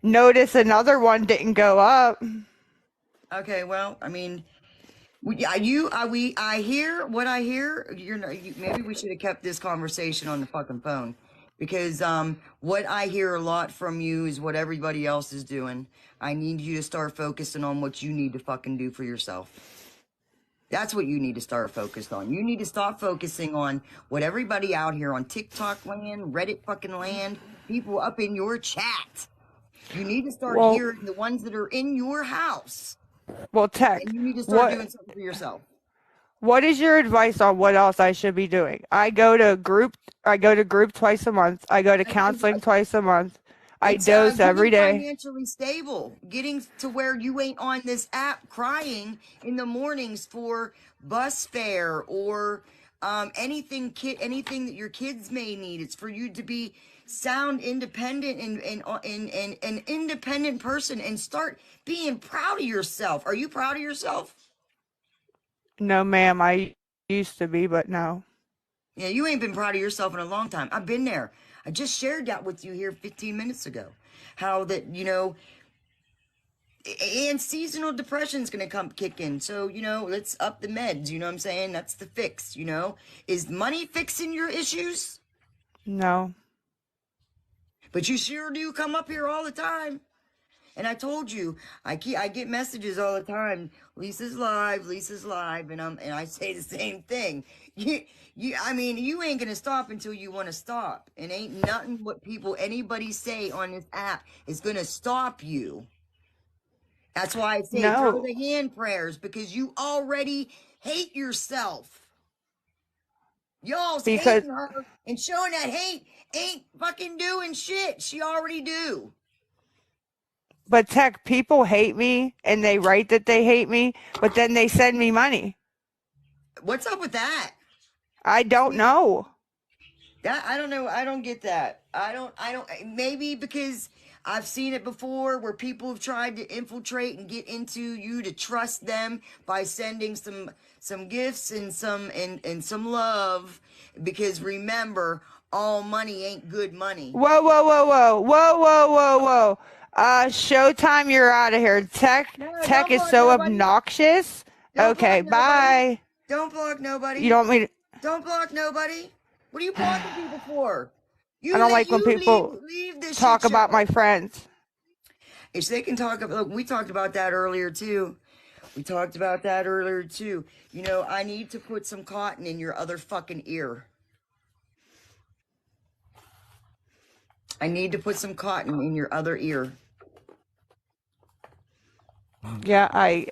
notice another one didn't go up. Okay, well, I mean, I hear what I hear. Maybe we should have kept this conversation on the fucking phone because what I hear a lot from you is what everybody else is doing. I need you to start focusing on what you need to fucking do for yourself. That's what you need to start focused on. You need to stop focusing on what everybody out here on TikTok land, Reddit fucking land, people up in your chat. You need to start Well, hearing the ones that are in your house. well, And Tech, you need to start doing what something for yourself. what is your advice on what else I should be doing? I go to group twice a month. I go to counseling twice a month. I It's dose every getting day. financially stable, getting to where you ain't on this app crying in the mornings for bus fare or anything that your kids may need. It's for you to be sound, independent, and an independent person, and start being proud of yourself. Are you proud of yourself? No, ma'am, I used to be, but no. Yeah, you ain't been proud of yourself in a long time. I've been there. I just shared that with you here 15 minutes ago. How that, and seasonal depression is going to come kick in. So, let's up the meds. You know what I'm saying? That's the fix. Is money fixing your issues? No. But you sure do come up here all the time. And I told you, I get messages all the time. Lisa's live, and I say the same thing. You ain't gonna stop until you want to stop, and ain't nothing what anybody say on this app is gonna stop you. That's why I say throw No. the hand prayers, because you already hate yourself. Y'all's Because hating her and showing that hate ain't fucking doing shit. She already do. but Tech, people hate me and they write that they hate me, but then they send me money. What's up with that? I don't See, know. that I don't know. I don't get that. I don't. Maybe because I've seen it before where people have tried to infiltrate and get into you to trust them by sending some gifts and some love. Because remember, all money ain't good money. Whoa, whoa, whoa, whoa, whoa, whoa, whoa, whoa. Showtime, you're out of here. No, Tech don't is block so nobody. obnoxious. Don't Okay, block nobody. bye. Don't block You nobody. don't mean Don't block nobody. What are you blocking people for? I don't like when You leave people leave this shit talk about my show. friends. If they can talk about, look, we talked about that earlier too. We talked about that earlier too. I need to put some cotton in your other fucking ear. I need to put some cotton in your other ear. Yeah, I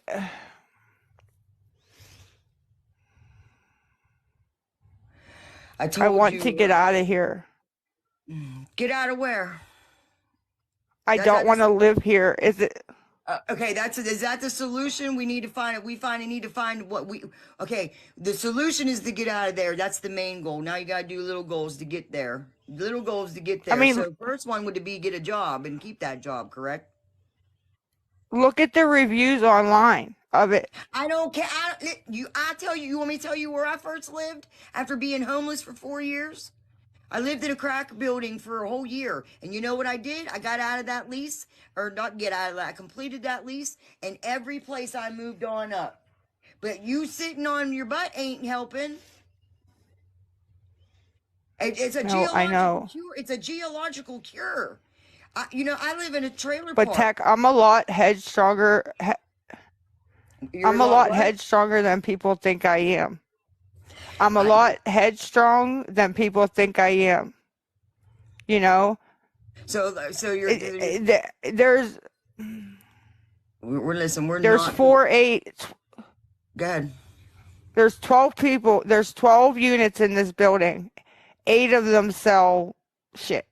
I told want to you, get out of here. get out of where? I That's don't that. want to live here. Is it Okay, is that the solution? We need to find it. We finally need to find what we. Okay, the solution is to get out of there. That's the main goal. Now you gotta do little goals to get there. Little goals to get I there. mean, So first one would be get a job and keep that job. Correct? look at the reviews online of it. I don't care. I tell you. You want me to tell you where I first lived after being homeless for 4 years? I lived in a crack building for a whole year. And you know what I did? I got out of that lease, or not get out of that, I completed that lease, and every place I moved on up. But you sitting on your butt ain't helping. It's a No, I geological know. cure. It's a geological cure. I live in a trailer But park. Tech, I'm a lot headstronger. You're a I'm a lot lot what? headstronger than people think I am. I'm a I, lot headstrong than people think I am. You know, so you're, there's we're listen, we're there's not, four eight go ahead. there's 12 people. There's 12 units in this building. 8 of them sell shit.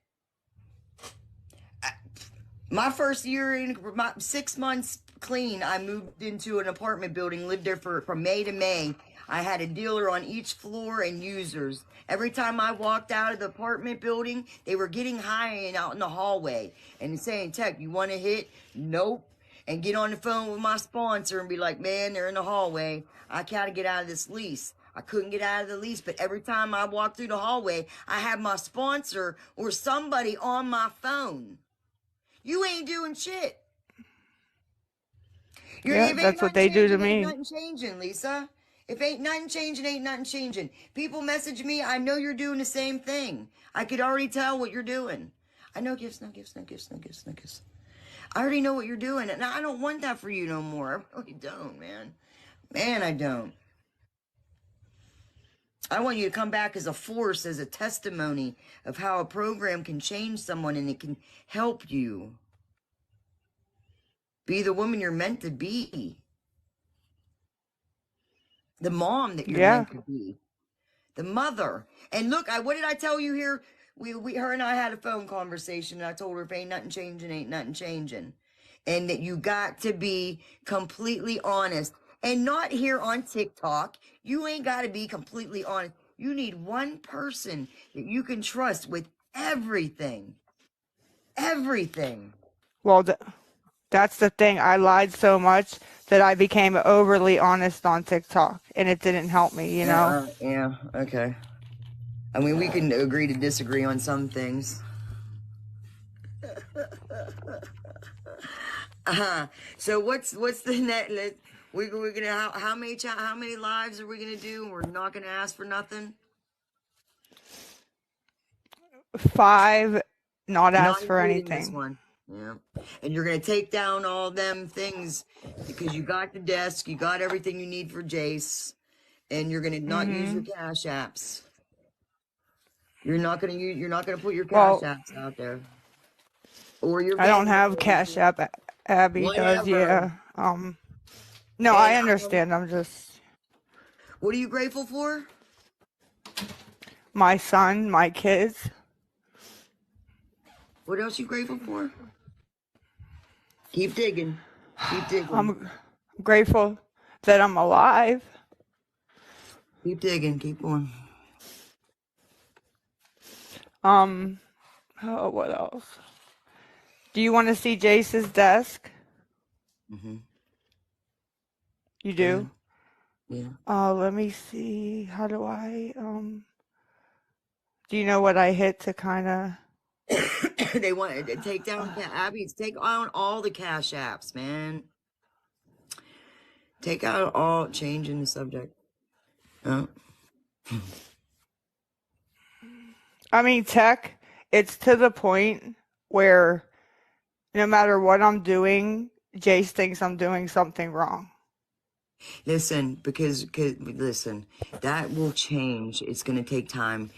My first year my 6 months clean, I moved into an apartment building, lived there from May to May. I had a dealer on each floor and users. Every time I walked out of the apartment building, they were getting high and out in the hallway and saying, Tech, you want to hit? Nope. And get on the phone with my sponsor and be like, man, they're in the hallway. I gotta get out of this lease. I couldn't get out of the lease, but every time I walked through the hallway, I had my sponsor or somebody on my phone. You ain't doing shit. Yeah, If ain't that's what nothing they do to changing, ain't me. nothing changing, Lisa. If ain't nothing changing, ain't nothing changing. People message me, I know you're doing the same thing. I could already tell what you're doing. I know gifts, no gifts, no gifts, no gifts, no gifts. I already know what you're doing, and I don't want that for you no more. I really don't, man. Man, I don't. I want you to come back as a force, as a testimony of how a program can change someone and it can help you be the woman you're meant to be, the mom that you're Yeah. meant to be, the mother. And look, what did I tell you here? Her and I had a phone conversation, and I told her if ain't nothing changing, ain't nothing changing, and that you got to be completely honest, and not here on TikTok. You ain't got to be completely honest. You need one person that you can trust with everything. Everything. Well, that's the thing. I lied so much that I became overly honest on TikTok, and it didn't help me, you know? Yeah, okay. I mean, we can agree to disagree on some things. So what's the net? We're gonna how many lives are we gonna do? We're not gonna ask for nothing. 5, not Not ask for including this anything. one. Yeah. And you're gonna take down all them things because you got the desk, you got everything you need for Jace, and you're gonna not use your cash apps. You're not gonna put your cash Well, apps out there. Or your I don't Venmo have or Cash anything. App. Abby does, Whatever. yeah. No, And I understand. I'm just what are you grateful for? my son, my kids. What else you grateful for? Keep digging. Keep digging. I'm grateful that I'm alive. Keep digging. Keep going. Oh, what else? Do you want to see Jace's desk? Mm-hmm. You Go ahead. do? Yeah. Let me see. How do do you know what I hit to kind of They want to take down Abby. Take on all the cash apps, man. Take out all. Changing the subject. Oh. I mean, tech, it's to the point where no matter what I'm doing, Jace thinks I'm doing something wrong. Listen, listen, that will change. It's gonna take time.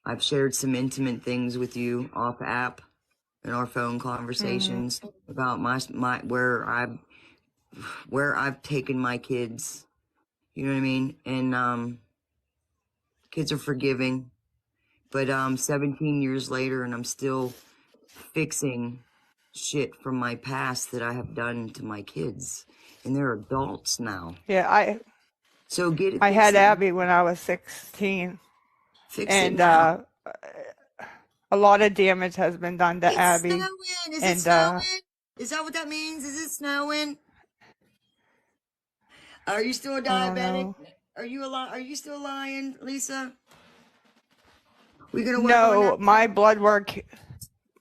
I've shared some intimate things with you off app in our phone conversations about my where I've taken my kids. You know what I mean? And kids are forgiving. But 17 years later, and I'm still fixing shit from my past that I have done to my kids, and they're adults now. Yeah, So get it, I fix had it, Abby when I was 16, fix it and now. a lot of damage has been done to It's Abby. snowing. Is it And snowing? Is that what that means? Is it snowing? Are you still a I don't diabetic? know. Are you still lying, Lisa? We gonna work on that No,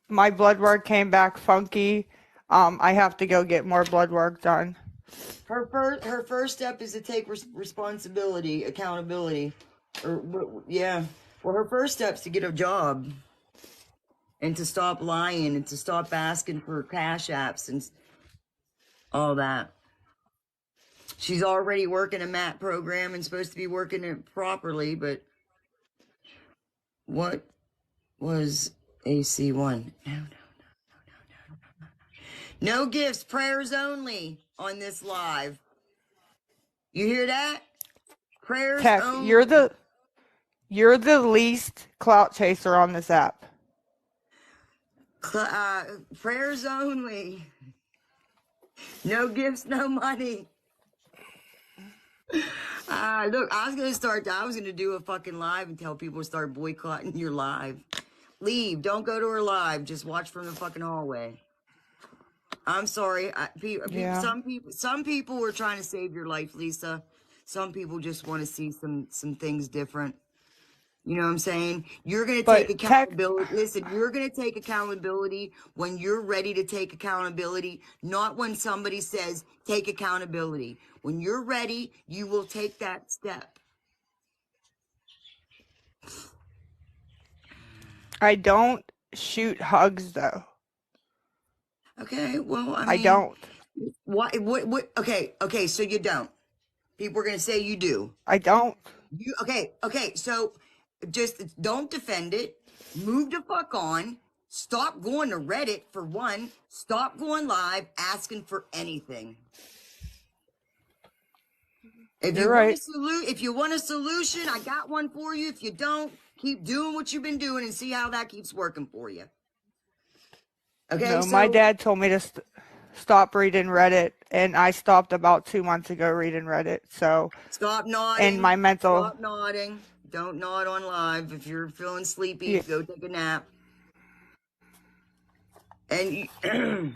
my blood work came back funky. I have to go get more blood work done. Her first step is to take responsibility, accountability, yeah. Well, her first step's to get a job and to stop lying and to stop asking for cash apps and all that. She's already working a MAT program and supposed to be working it properly, but what was AC1? No gifts, prayers only on this live. You hear that? Prayers Tech, only. you're the least clout chaser on this app. Prayers only. No gifts, no money. Look, I was gonna do a fucking live and tell people to start boycotting your live. Leave. Don't go to her live. Just watch from the fucking hallway. I'm sorry. Yeah. Some people were trying to save your life, Lisa. Some people just want to see some things different. You know what I'm saying? You're going to take But tech, accountability. Listen, you're going to take accountability when you're ready to take accountability, not when somebody says take accountability. When you're ready, you will take that step. I don't shoot hugs though. Okay, well, I I mean, don't. what, okay, so you don't. People are going to say you do. I don't. Okay, so just don't defend it. Move the fuck on. Stop going to Reddit for one. Stop going live asking for anything. If You're you want right. if you want a solution, I got one for you. If you don't, keep doing what you've been doing and see how that keeps working for you. Okay, No, my so dad told me to stop reading Reddit, and I stopped about 2 months ago reading Reddit. So, stop and nodding. my mental, Stop nodding. Don't nod on live. If you're feeling sleepy, yeah, go take a nap. And you,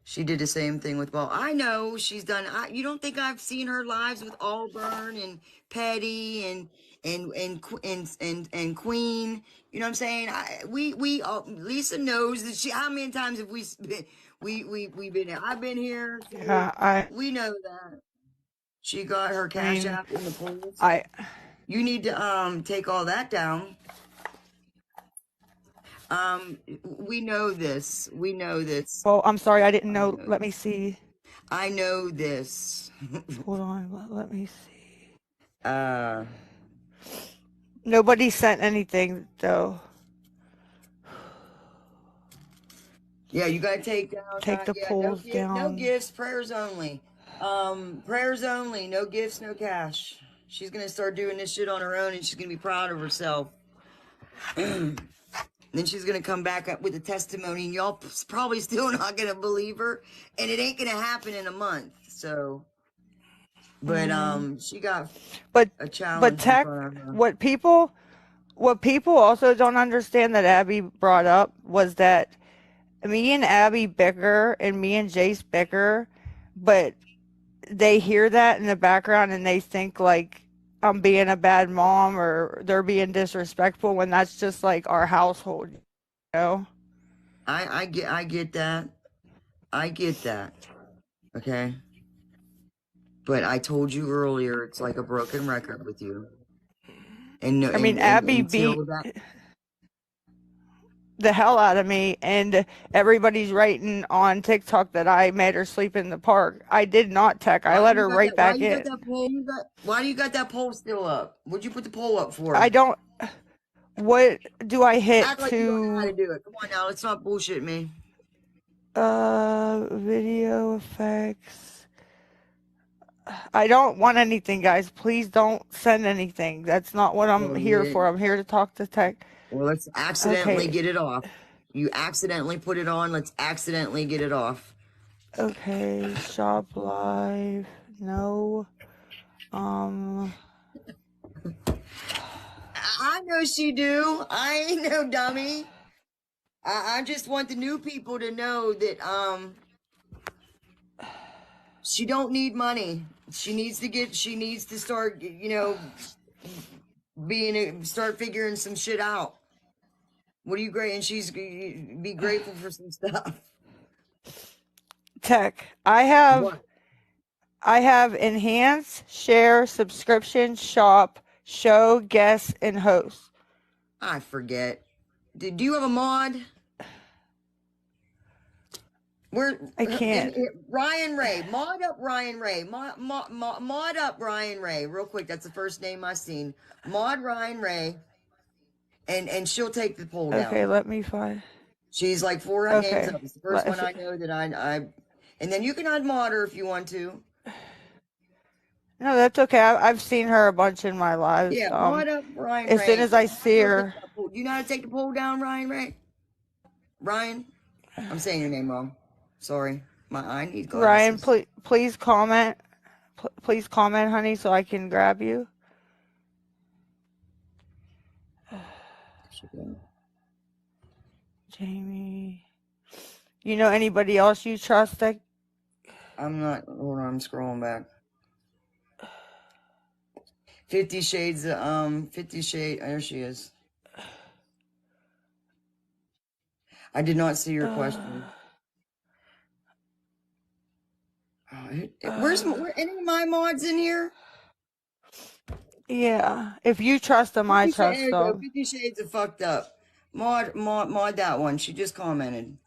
she did the same thing with, well, I know she's done. You don't think I've seen her lives with Auburn and Petty and Queen? You know what I'm saying? Lisa knows that she. How many times have we've been here? I've been here. So yeah, we know that she got her I cash mean, app in the polls. I, You need to take all that down. We know this. We know this. well, I'm sorry, I didn't I know. know Let me this. see. I know this. Hold on, let me see. uh. Nobody sent anything though. Yeah, you gotta take down. Take the Yeah, no polls no down. gifts, prayers only. Prayers only, no gifts, no cash. She's gonna start doing this shit on her own, and she's gonna be proud of herself. Then she's gonna come back up with a testimony, and y'all probably still not gonna believe her, and it ain't gonna happen in a month. So, but she got But a but challenge in tech, front of her. what people also don't understand that Abby brought up was that me and Abby bicker and me and Jace bicker, but they hear that in the background and they think like I'm being a bad mom or they're being disrespectful when that's just like our household, you know? I get that. I get that. Okay. But I told you earlier, it's like a broken record with you. And no, I mean, and Abby until beat that, the hell out of me, and everybody's writing on TikTok that I made her sleep in the park. I did not, Tech. I let her right why back you got in. that poll? Why do you got that poll still up? What'd you put the poll up I for? don't. What do I hit Act like you don't know how to to do it. Come on now, let's not bullshit me. video effects? I don't want anything, guys. Please don't send anything. That's not what I'm Well, here for. I'm here to talk to Tech. well, let's accidentally Okay. get it off. You accidentally put it on. Let's accidentally get it off. Okay. Shop live. No. Um. I know she do. I ain't no dummy. I just want the new people to know that she don't need money. She needs to start, start figuring some shit out. What are you great? And she's be grateful for some stuff. Tech. What? I have enhance, share, subscription, shop, show, guest, and host. I forget. Do you have a mod? Where I can't. Ryan Ray, mod up Ryan Ray, mod up Ryan Ray, real quick. That's the first name I seen. Mod Ryan Ray, and she'll take the poll down. Okay, let me find. She's like 400 names Okay. up. It's the first one I know that I and then you can unmod her if you want to. No, that's okay. I've seen her a bunch in my lives. Yeah, mod up Ryan As Ray. soon as I see her. Do you know how to take the poll down, Ryan Ray? Ryan? I'm saying your name wrong. Sorry. I need glasses. Ryan, please comment. Please comment, honey, so I can grab you. Jamie. You know anybody else you trust that? I'm not. Hold on, I'm scrolling back. 50 Shades, 50 Shade. There she is. I did not see your question. Were any of my mods in here? Yeah. If you trust them, I trust There you go. them. 50 Shades of Fucked Up. Mod that one. She just commented.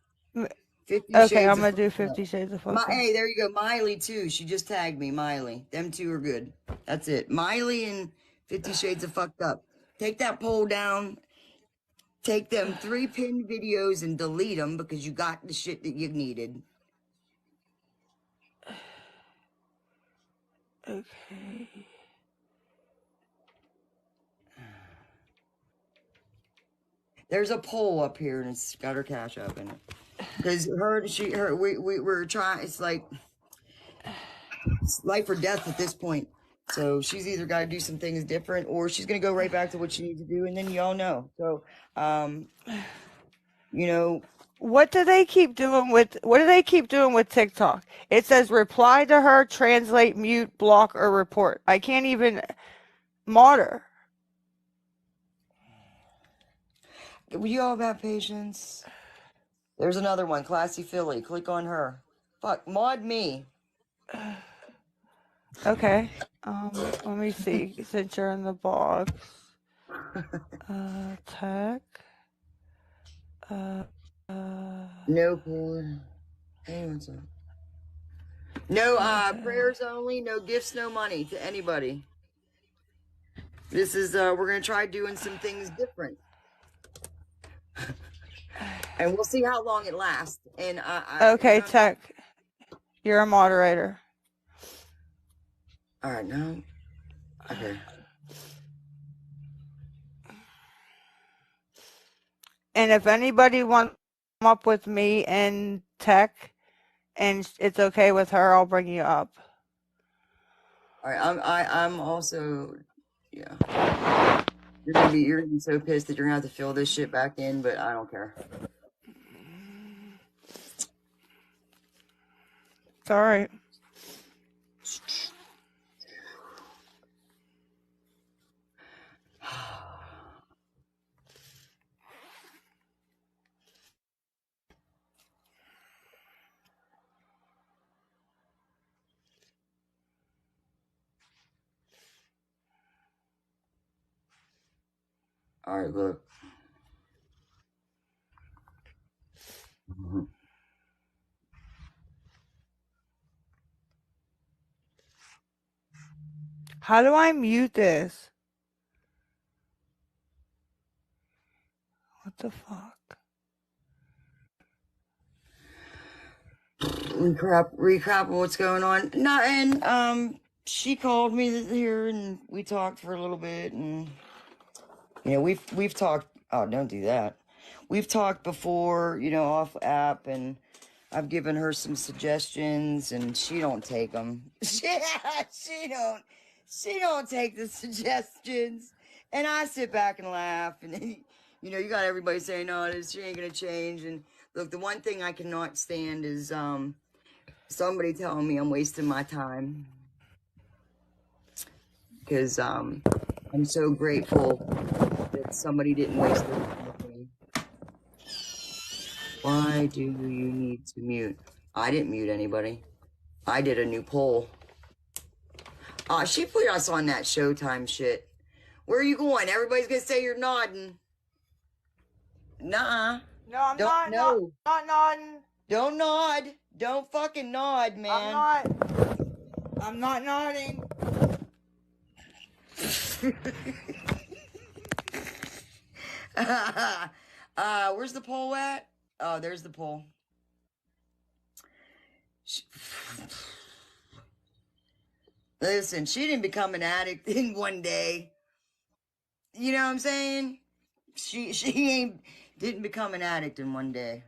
50 Okay, Shades I'm of gonna do Fucked Up. 50 Shades of Fucked Up. Hey, there you go. Miley, too. She just tagged me. Miley. Them two are good. That's it. Miley and 50 Shades of Fucked Up. Take that poll down. Take them 3 pinned videos and delete them because you got the shit that you needed. Okay. There's a poll up here and it's got her cash up in it. Because we're trying, it's like life or death at this point. So she's either got to do some things different or she's going to go right back to what she needs to do. And then y'all know. So, you know, What do they keep doing with TikTok? It says reply to her, translate, mute, block, or report. I can't even mod her. we all have patience. There's another one, Classy Philly. Click on her. Fuck, mod me. Okay. Let me see. Since you're in the box. Tech. No poll. Hey, what's up? No prayers only, no gifts, no money to anybody. This is we're gonna try doing some things different. And we'll see how long it lasts. And okay, Tech. You're a moderator. All right, now. Okay. And if anybody wants to come up with me and Tech, and it's okay with her, I'll bring you up. All right, I'm also, yeah. You're gonna be so pissed that you're gonna have to fill this shit back in, but I don't care. It's all right. All right, look. How do I mute this? What the fuck? Recap what's going on. And she called me here and we talked for a little bit, and you know we've talked. Oh, don't do that. We've talked before, you know, off app, and I've given her some suggestions, and she don't take them. She don't take the suggestions, and I sit back and laugh, and you know, you got everybody saying, "No, she ain't gonna change." And look, the one thing I cannot stand is somebody telling me I'm wasting my time, because I'm so grateful that somebody didn't waste their time with me. Why do you need to mute? I didn't mute anybody. I did a new poll. She put us on that Showtime shit. Where are you going? Everybody's gonna say you're nodding. Nuh-uh. No, I'm not nodding. Don't nod. Don't fucking nod, man. I'm not nodding. Where's the poll at? Oh, there's the poll. Listen, she didn't become an addict in one day. You know what I'm saying? She didn't become an addict in one day.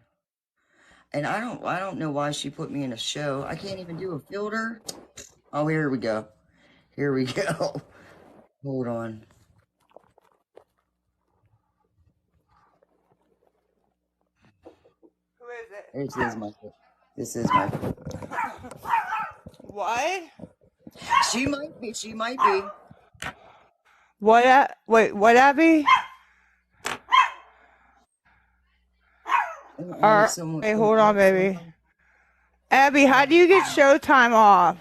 And I don't know why she put me in a show. I can't even do a filter. Oh, here we go. Here we go. Hold on. Who is it? This is my What? She might be. Wait, what, Abby? And All added right, someone. hey, hold on, baby. Abby, how do you get Showtime off?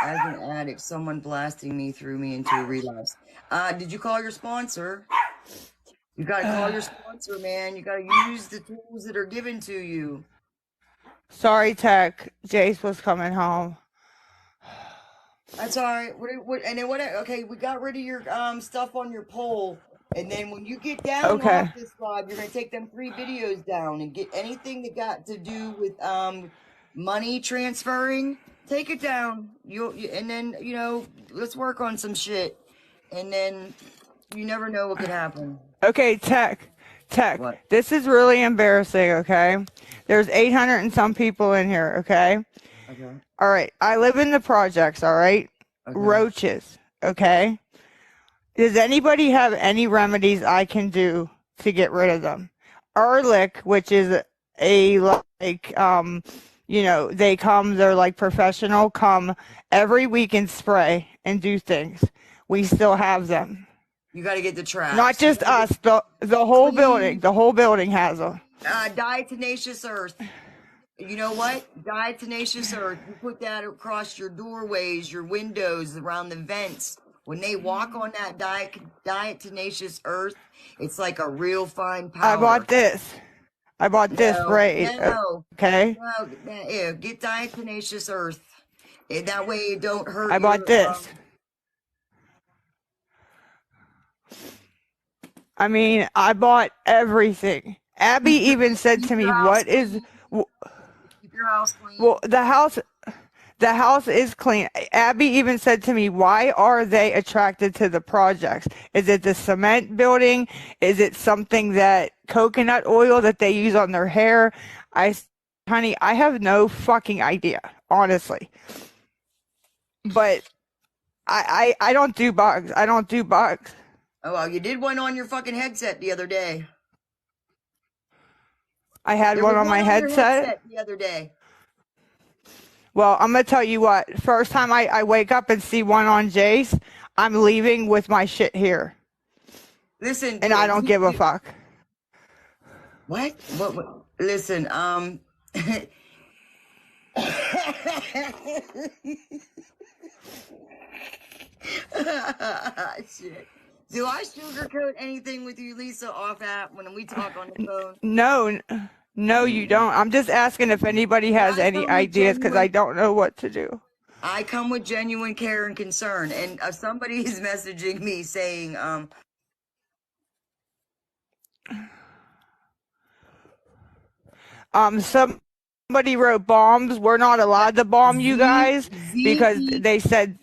As an addict, someone blasting me threw me into a relapse. Did you call your sponsor? You gotta call your sponsor, man. You gotta use the tools that are given to you. Sorry, Tech. Jace was coming home. That's all right. And then what? Okay, we got rid of your stuff on your poll. And then when you get down Okay. off this live, you're gonna take them 3 videos down and get anything that got to do with money transferring. Take it down. And then let's work on some shit. And then you never know what could happen. Okay, Tech. What? This is really embarrassing, okay? There's 800 and some people in here, okay? Okay. All right. I live in the projects, all right? Okay. Roaches, okay? Does anybody have any remedies I can do to get rid of them? Ehrlich, which is a like they come, they're like professional, come every week and spray and do things. We still have them. You got to get the traps. Not just us, the whole building. The whole building has them. Diatomaceous earth. You know what? Diatomaceous earth. You put that across your doorways, your windows, around the vents. When they walk on that diatomaceous earth, it's like a real fine powder. I bought this. Right? No. Okay. No, yeah, get diatomaceous earth. And that way it don't hurt. I bought this. I mean, I bought everything. Abby even said to me, "What is?" Keep your house clean. Well, the house is clean. Abby even said to me, "Why are they attracted to the projects? Is it the cement building? Is it something that coconut oil that they use on their hair?" Honey, I have no fucking idea, honestly. But I don't do bugs. I don't do bugs. Oh, well, you did one on your fucking headset the other day. I had one on my headset the other day. Well, I'm going to tell you what. First time I wake up and see one on Jace, I'm leaving with my shit here. Listen. And I don't give a fuck. What? Listen, shit. Do I sugarcoat anything with you, Lisa, off app when we talk on the phone? No, you don't. I'm just asking if anybody has any ideas because I don't know what to do. I come with genuine care and concern, and somebody is messaging me saying, somebody wrote bombs. We're not allowed to bomb you guys because they said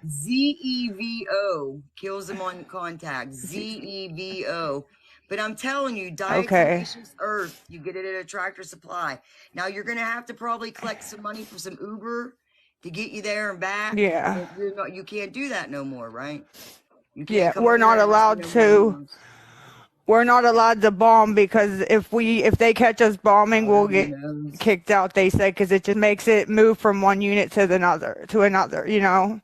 ZEVO kills them on contact. ZEVO. But I'm telling you, diatomaceous earth, you get it at a Tractor Supply. Now you're gonna have to probably collect some money for some Uber to get you there and back. Yeah. You can't do that no more, right? You can't we're not allowed to. We're not allowed to bomb because if they catch us bombing, we'll get kicked out. They said because it just makes it move from one unit to another. You know.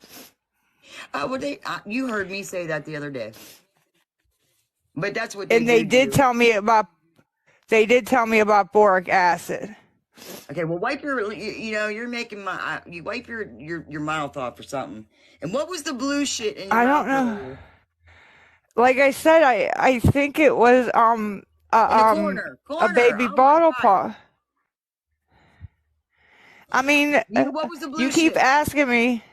You heard me say that the other day. But that's what they did tell me about. They did tell me about boric acid. Okay, well, wipe your. You're making you wipe your mouth off or something. And what was the blue shit in your mouth? I don't know. Like I said, I think it was corner. A baby bottle pop. I mean, what was the blue you keep shit? asking me.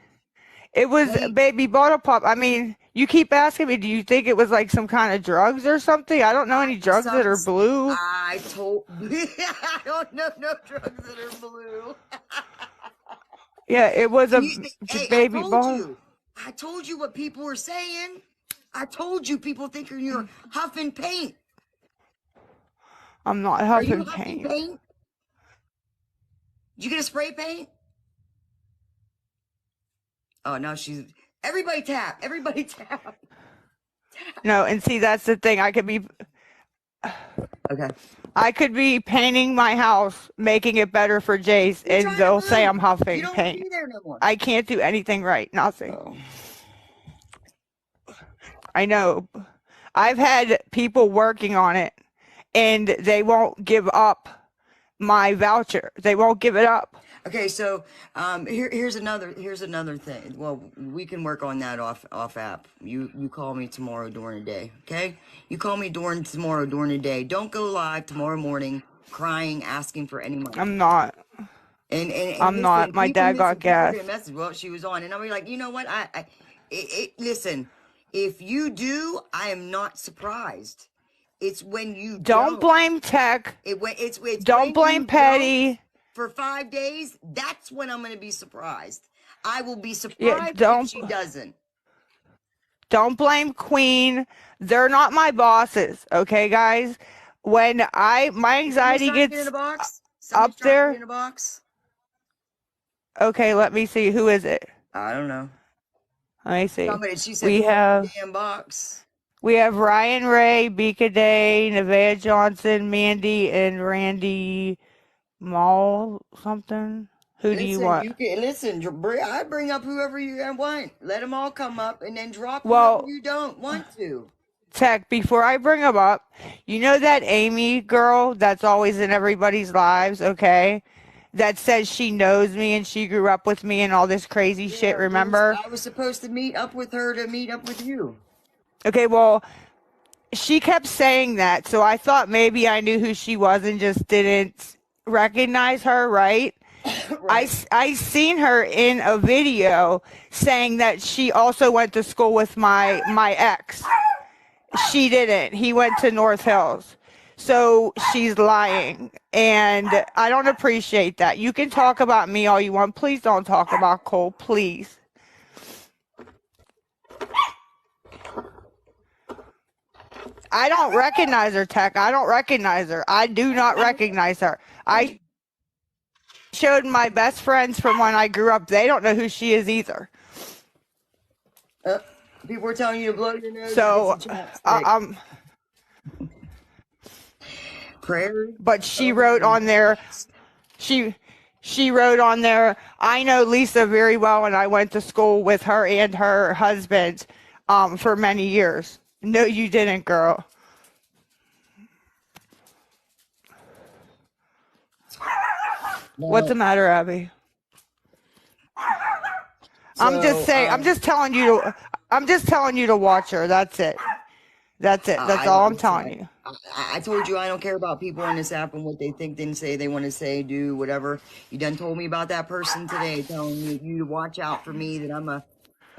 It was a baby bottle pop. I mean, you keep asking me, do you think it was like some kind of drugs or something? I don't know any drugs that are blue. I don't know no drugs that are blue. Yeah, it was a baby bottle. I told you what people were saying. I told you people think you're huffing paint. I'm not huffing paint. Did you get a spray paint? Oh, no, everybody tap. No, and see, that's the thing. I could be. Okay. I could be painting my house, making it better for Jace, and they'll say I'm huffing paint. Be there no more. I can't do anything right. Nothing. Oh. I know. I've had people working on it, and they won't give up my voucher. They won't give it up. Okay, so here's another thing. Well, we can work on that off app. You call me tomorrow during the day, okay? You call me tomorrow during the day. Don't go live tomorrow morning crying, asking for any money. I'm not. And I'm not. listen, My people dad got listen. People gas. get a message. Well, she was on, and I'll be like, you know what? Listen. If you do, I am not surprised. It's when you Don't don't. blame Tech. It's Don't when blame you don't Petty. for 5 days. That's when I'm going to be surprised. I will be Yeah, surprised if don't she doesn't. don't blame Queen. They're not my bosses, okay, guys? When my Somebody's anxiety trying to get in gets a box. Somebody's up trying to get in there, a box. okay, let me see. Who is it? I don't know. Let me see. Somebody. She said, We "Put me in the have damn box." Ryan Ray, Bika Day, Nevaeh Johnson, Mandy, and Randy Mall something. Who do you Listen, want? you can listen. I bring up whoever you want. Let them all come up, and then drop whoever Well, you don't want to. Tech, before I bring them up, you know that Amy girl that's always in everybody's lives, okay? That says she knows me and she grew up with me and all this crazy shit, Yeah, remember? I was supposed to meet up with her to meet up with you. Okay, well, she kept saying that, so I thought maybe I knew who she was and just didn't recognize her, right? Right. I seen her in a video saying that she also went to school with my ex. She didn't. He went to North Hills. So she's lying. And I don't appreciate that. You can talk about me all you want. Please don't talk about Cole, please. I don't recognize her, Tech. I don't recognize her. I do not recognize her. I showed my best friends from when I grew up. They don't know who she is either. People were telling you to blow your nose So, and get some chapstick. Prayers. But she Oh, wrote on there, she wrote on there, I know Lisa very well and I went to school with her and her husband for many years. No, you didn't, girl. What's the matter, Abby? I'm just saying, I'm just telling you to watch her. That's it. That's it. That's all I'm telling you. I told you I don't care about people on this app and what they think, then say they want to say, do whatever. You done told me about that person today, telling you to watch out for me, that I'm a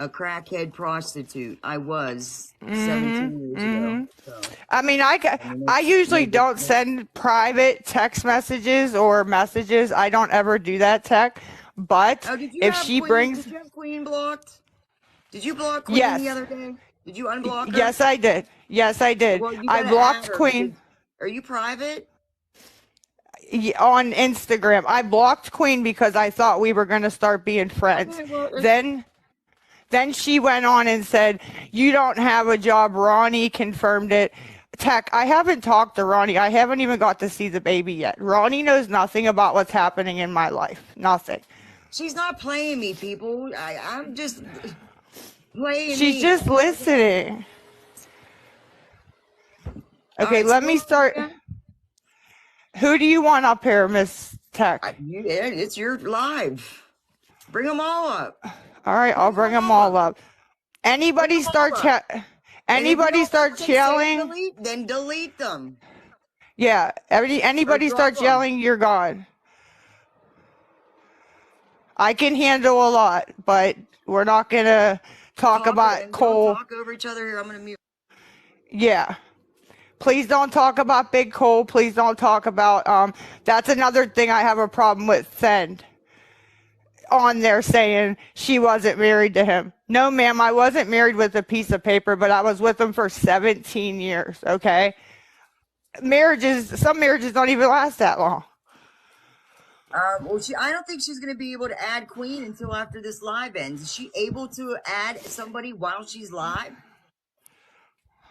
crackhead prostitute. I was 17 years ago. So, I mean, I usually don't send private text messages or messages. I don't ever do that, Tech. But did you if have she Queen? brings, Did you have Queen blocked? Did you block Queen the yes, other day? Did you unblock her? yes, I did. Yes, I did. Well, you I gotta add blocked her. Queen Are you private? on Instagram. I blocked Queen because I thought we were going to start being friends. Okay, well, Then she went on and said, "You don't have a job." Ronnie confirmed it. Tech, I haven't talked to Ronnie. I haven't even got to see the baby yet. Ronnie knows nothing about what's happening in my life. Nothing. she's not playing me, people. I'm just playing She's me. just listening. Okay, Alright, let so me start. Who do you want up here, Miss Tech? It's your live. Bring them all up. All right, I'll bring them all up. Anybody start anybody start yelling? Then delete them. Yeah, anybody starts yelling, you're gone. I can handle a lot, but we're not gonna talk about Cole. Don't talk over each other here. I'm gonna mute. Yeah. Please don't talk about Big Cole. Please don't talk about that's another thing I have a problem with. Send on there saying she wasn't married to him. No, ma'am, I wasn't married with a piece of paper, but I was with him for 17 years, okay? Some marriages don't even last that long. Well, I don't think she's going to be able to add Queen until after this live ends. Is she able to add somebody while she's live?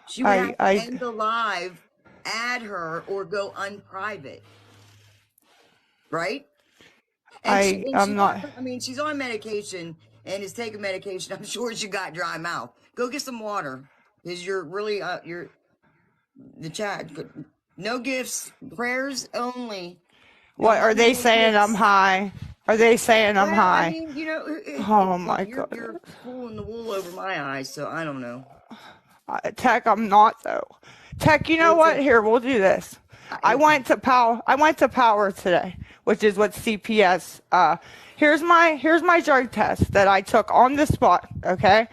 She would have to end the live, add her, or go unprivate. Right? I'm not. I mean, she's on medication and is taking medication. I'm sure she got dry mouth. Go get some water. because you're really you're the chat. No gifts, prayers only. No What are they money, no saying? I'm gifts. high. Are they saying I'm Well, I high? mean, you know, Oh my you're goodness. pulling the wool over my eyes, so I don't know. Tech, I'm not though. Tech, you know what? Listen, Here, we'll do this. I I, went to Power today, which is what CPS. Here's my drug test that I took on the spot. Okay,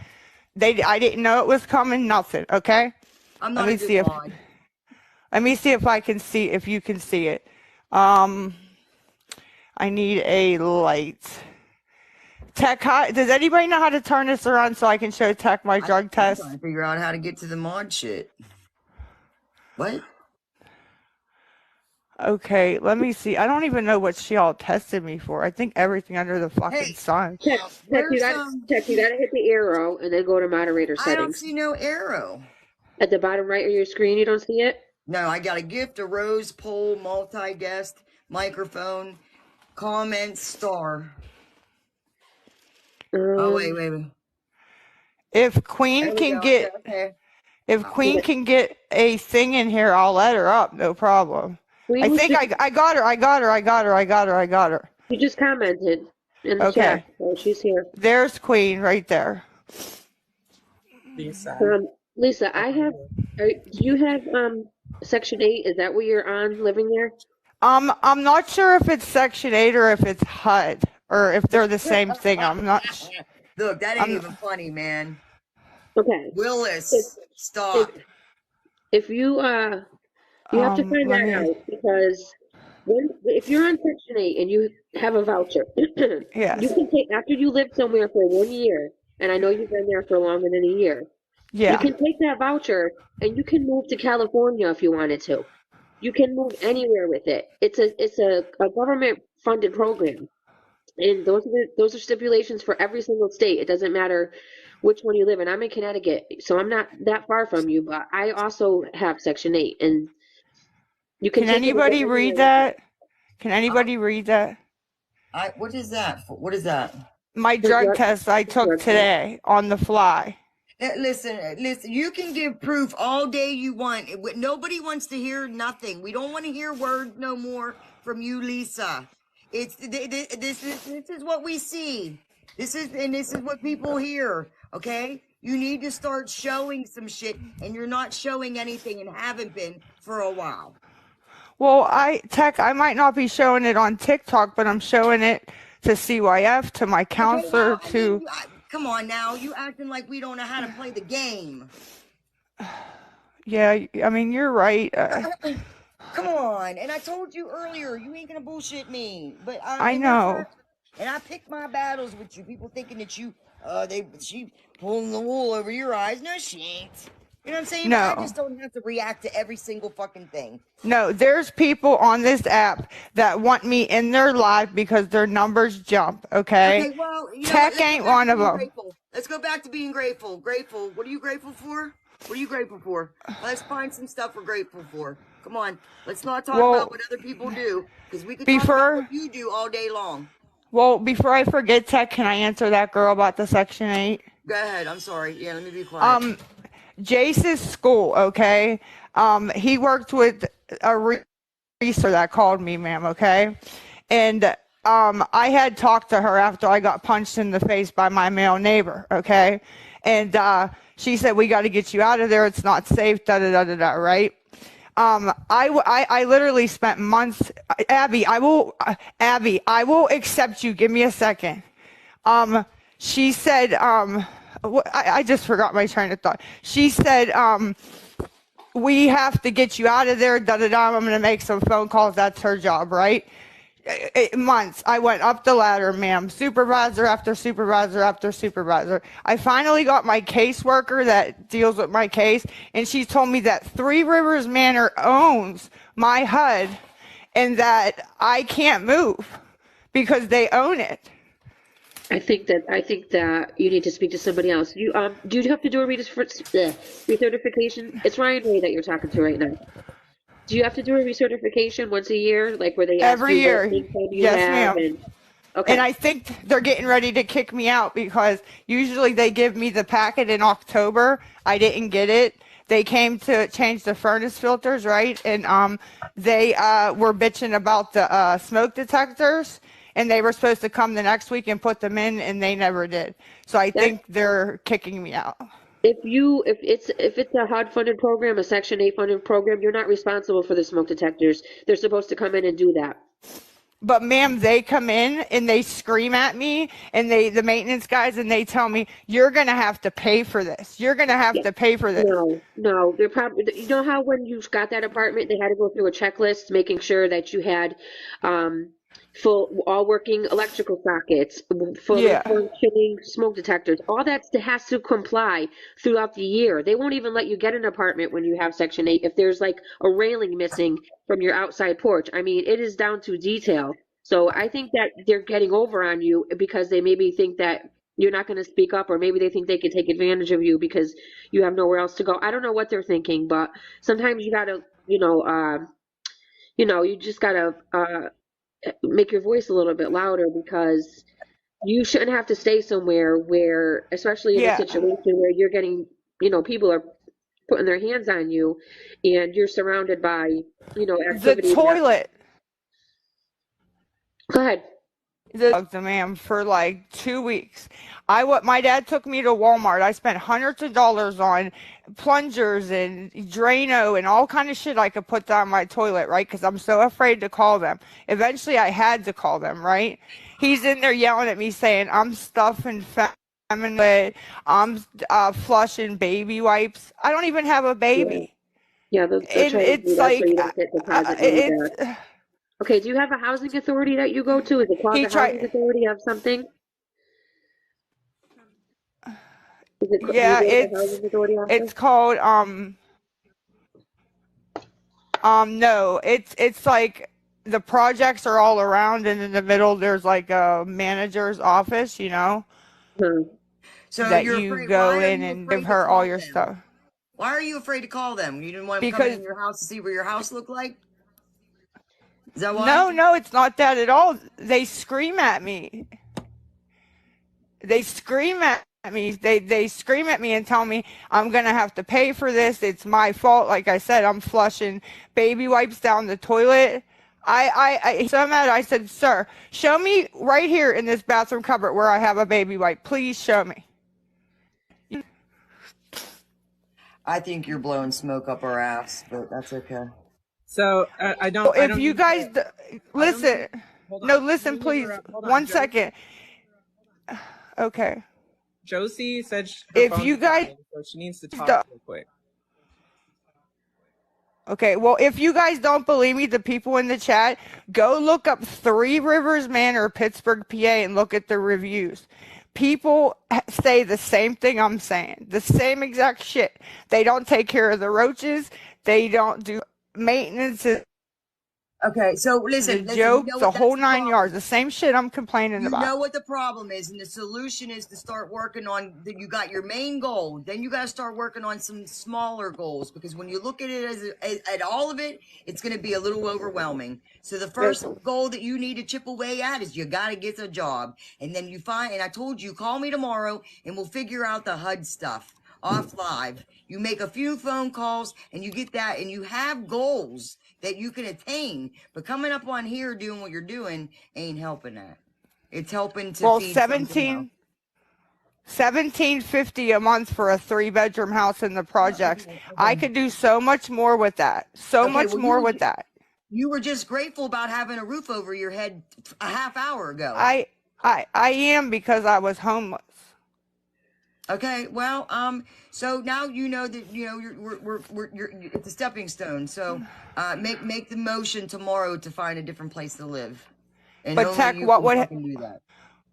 I didn't know it was coming. Nothing. Okay. I'm Let not a me good see if mod. Let me see if I can see if you can see it. Um, I need a light. Tech, does anybody know how to turn this around so I can show Tech my drug I'm test? trying to figure out how to get to the mod shit. What? Okay, let me see. I don't even know what she all tested me for. I think everything under the fucking Hey, sun. Tech, where's you gotta hit the arrow and then go to moderator I don't settings. see no arrow. At the bottom right of your screen, you don't see it? No, I got a gift, a rose, poll, multi-guest, microphone, comment, star. Oh, wait. If Queen There we can go. get Okay. if Queen can get a thing in here, I'll let her up. No problem. I Queen, think I got her. I got her. you just commented in the Okay. chat, so she's here. There's Queen right there. Lisa, do you have Section 8? Is that what you're on living there? I'm not sure if it's Section 8 or if it's HUD or if they're the same thing. I'm not. Look, that ain't even funny, man. Okay. Willis, stop. If you you have to find let that me- out because if you're on Section 8 and you have a voucher, Yes. you can take after you live somewhere for 1 year, and I know you've been there for longer than a year. You Yeah. can take that voucher and you can move to California if you wanted to. You can move anywhere with it. It's a government funded program. And those are stipulations for every single state. It doesn't matter which one you live in. I'm in Connecticut, so I'm not that far from you, but I also have Section 8 and you can Can take it anybody anywhere read with that? Can anybody read that? What is that? What is that? My drug test I took today on the fly. Listen. You can give proof all day you want. Nobody wants to hear nothing. We don't want to hear words no more from you, Lisa. This is what we see. This is what people hear. Okay, you need to start showing some shit, and you're not showing anything, and haven't been for a while. Well, I might not be showing it on TikTok, but I'm showing it to CYF, to my counselor, Come on now, you acting like we don't know how to play the game. Yeah, I mean, you're right. Come on, and I told you earlier, you ain't gonna bullshit me. But I know. And I pick my battles with you. People thinking that she pulling the wool over your eyes. No, she ain't. You know what I'm saying? No. But I just don't have to react to every single fucking thing. No, there's people on this app that want me in their live because their numbers jump, okay? Okay, well, Tech ain't one of them. Grateful. Let's go back to being grateful. Grateful. What are you grateful for? What are you grateful for? Let's find some stuff we're grateful for. Come on. Let's not talk about what other people do, because we could talk about what you do all day long. Well, before I forget, Tech, can I answer that girl about the Section 8? Go ahead. I'm sorry. Yeah, let me be quiet. Jace's school, okay? He worked with a researcher that called me, ma'am, okay? And I had talked to her after I got punched in the face by my male neighbor, okay? And she said, we got to get you out of there. It's not safe, da-da-da-da-da, right? I literally spent months. Abby, I will accept you. Give me a second. She said, I just forgot my train of thought. She said, we have to get you out of there, da-da-da. I'm going to make some phone calls. That's her job, right? Months. I went up the ladder, ma'am. Supervisor after supervisor after supervisor. I finally got my caseworker that deals with my case, and she told me that Three Rivers Manor owns my HUD and that I can't move because they own it. I think that you need to speak to somebody else. Do you have to do a recertification? It's Ryan Ray that you're talking to right now. Do you have to do a recertification once a year, like where they ask every you year? What income you yes, have ma'am. And Okay. I think they're getting ready to kick me out because usually they give me the packet in October. I didn't get it. They came to change the furnace filters, right? And they were bitching about the smoke detectors, and they were supposed to come the next week and put them in, and they never did. So I That think they're kicking me out. if it's a HUD funded program, a Section 8 funded program, you're not responsible for the smoke detectors. They're supposed to come in and do that. But ma'am, they come in and they scream at me, and the maintenance guys, and they tell me, you're going to have to pay for this. You're going to have Yeah. to pay for this. No, they're probably, you know how when you got that apartment, they had to go through a checklist, making sure that you had, um, full, all working electrical sockets, fully Yeah. functioning smoke detectors, all that has to comply throughout the year. They won't even let you get an apartment when you have Section 8 if there's like a railing missing from your outside porch. I mean, it is down to detail. So I think that they're getting over on you because they maybe think that you're not going to speak up, or maybe they think they can take advantage of you because you have nowhere else to go. I don't know what they're thinking, but sometimes you gotta, you just gotta make your voice a little bit louder because you shouldn't have to stay somewhere where, especially in a Yeah. situation where you're getting, people are putting their hands on you, and you're surrounded by, The activity that. toilet. Go ahead. The ma'am for like 2 weeks. My dad took me to Walmart. I spent hundreds of dollars on plungers and Drano and all kind of shit I could put down my toilet, right? Because I'm so afraid to call them. Eventually, I had to call them, right? He's in there yelling at me saying I'm stuffing feminine, I'm flushing baby wipes. I don't even have a Yeah, baby, yeah, they'll and try to do it's that so like you don't get deposit money it's. back. Okay, do you have a housing authority that you go to? Is it called He the housing tried. authority of something? Do you Yeah, go to the housing authority it's office? called no, it's like the projects are all around, and in the middle there's like a manager's office, Hmm. So that you're you afraid. go Why are in you and give afraid to her all call your them? stuff. Why are you afraid to call them? You didn't want them coming Because in your house to see what your house looked like? Is that why? no, it's not that at all. They scream at me. They scream at me. They scream at me and tell me I'm gonna have to pay for this. It's my fault. Like I said, I'm flushing baby wipes down the toilet. So mad. I said, sir, show me right here in this bathroom cupboard where I have a baby wipe. Please show me. I think you're blowing smoke up our ass, but that's okay. So I don't. I If don't you mean guys to. I don't mean. listen, Hold on. no, Let listen, me please, interrupt. Hold on. 1 second. Okay. Josie said her If phone's you guys dying, so she needs to talk don't, real quick. okay, well, if you guys don't believe me, the people in the chat, go look up Three Rivers Manor, Pittsburgh, PA, and look at the reviews. People say the same thing I'm saying, the same exact shit. They don't take care of the roaches. They don't do maintenance. Okay, so The listen, you joke, know the what? That's whole the 9 yards, problem. the same shit I'm complaining You about. know what the problem is, and the solution is to start working on that. You got your main goal, then you got to start working on some smaller goals, because when you look at it at all of it, it's going to be a little overwhelming. So the first goal that you need to chip away at is you got to get a job, and then you find. And I told you, call me tomorrow, and we'll figure out the HUD stuff off live. You make a few phone calls, and you get that, and you have goals that you can attain. But coming up on here doing what you're doing ain't helping that. It's helping to Well, feed something else. 1750 a month for a 3-bedroom house in the projects. I could do so much more with that. So Okay, much well, more with that. you were just grateful about having a roof over your head a half hour ago. I am, because I was homeless. Okay, well, so now you know that you're it's a stepping stone. So, make the motion tomorrow to find a different place to live, and But only Tech, you can fucking do that.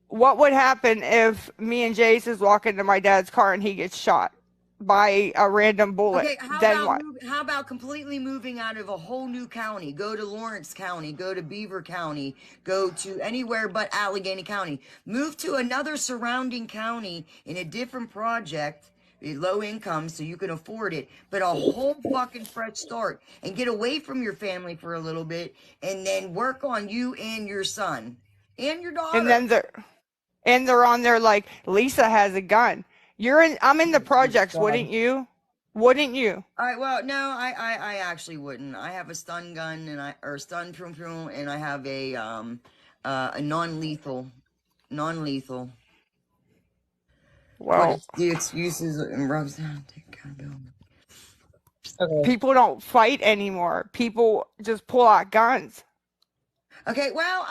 what would happen if me and Jace is walking to my dad's car and he gets shot by a random bullet? Okay, Then what? how about completely moving out of a whole new county? Go to Lawrence County, go to Beaver County, go to anywhere but Allegheny County. Move to another surrounding county in a different project, low income, so you can afford it, but a whole fucking fresh start, and get away from your family for a little bit, and then work on you and your son. and your daughter. And then they're on there like Lisa has a gun. I'm in the projects, wouldn't you? Wouldn't you? All right, well, no, I actually wouldn't. I have a stun gun or stun prum prum, and I have a non-lethal. Well, But the excuses and rubs down. Okay. people don't fight anymore. People just pull out guns. Okay, well,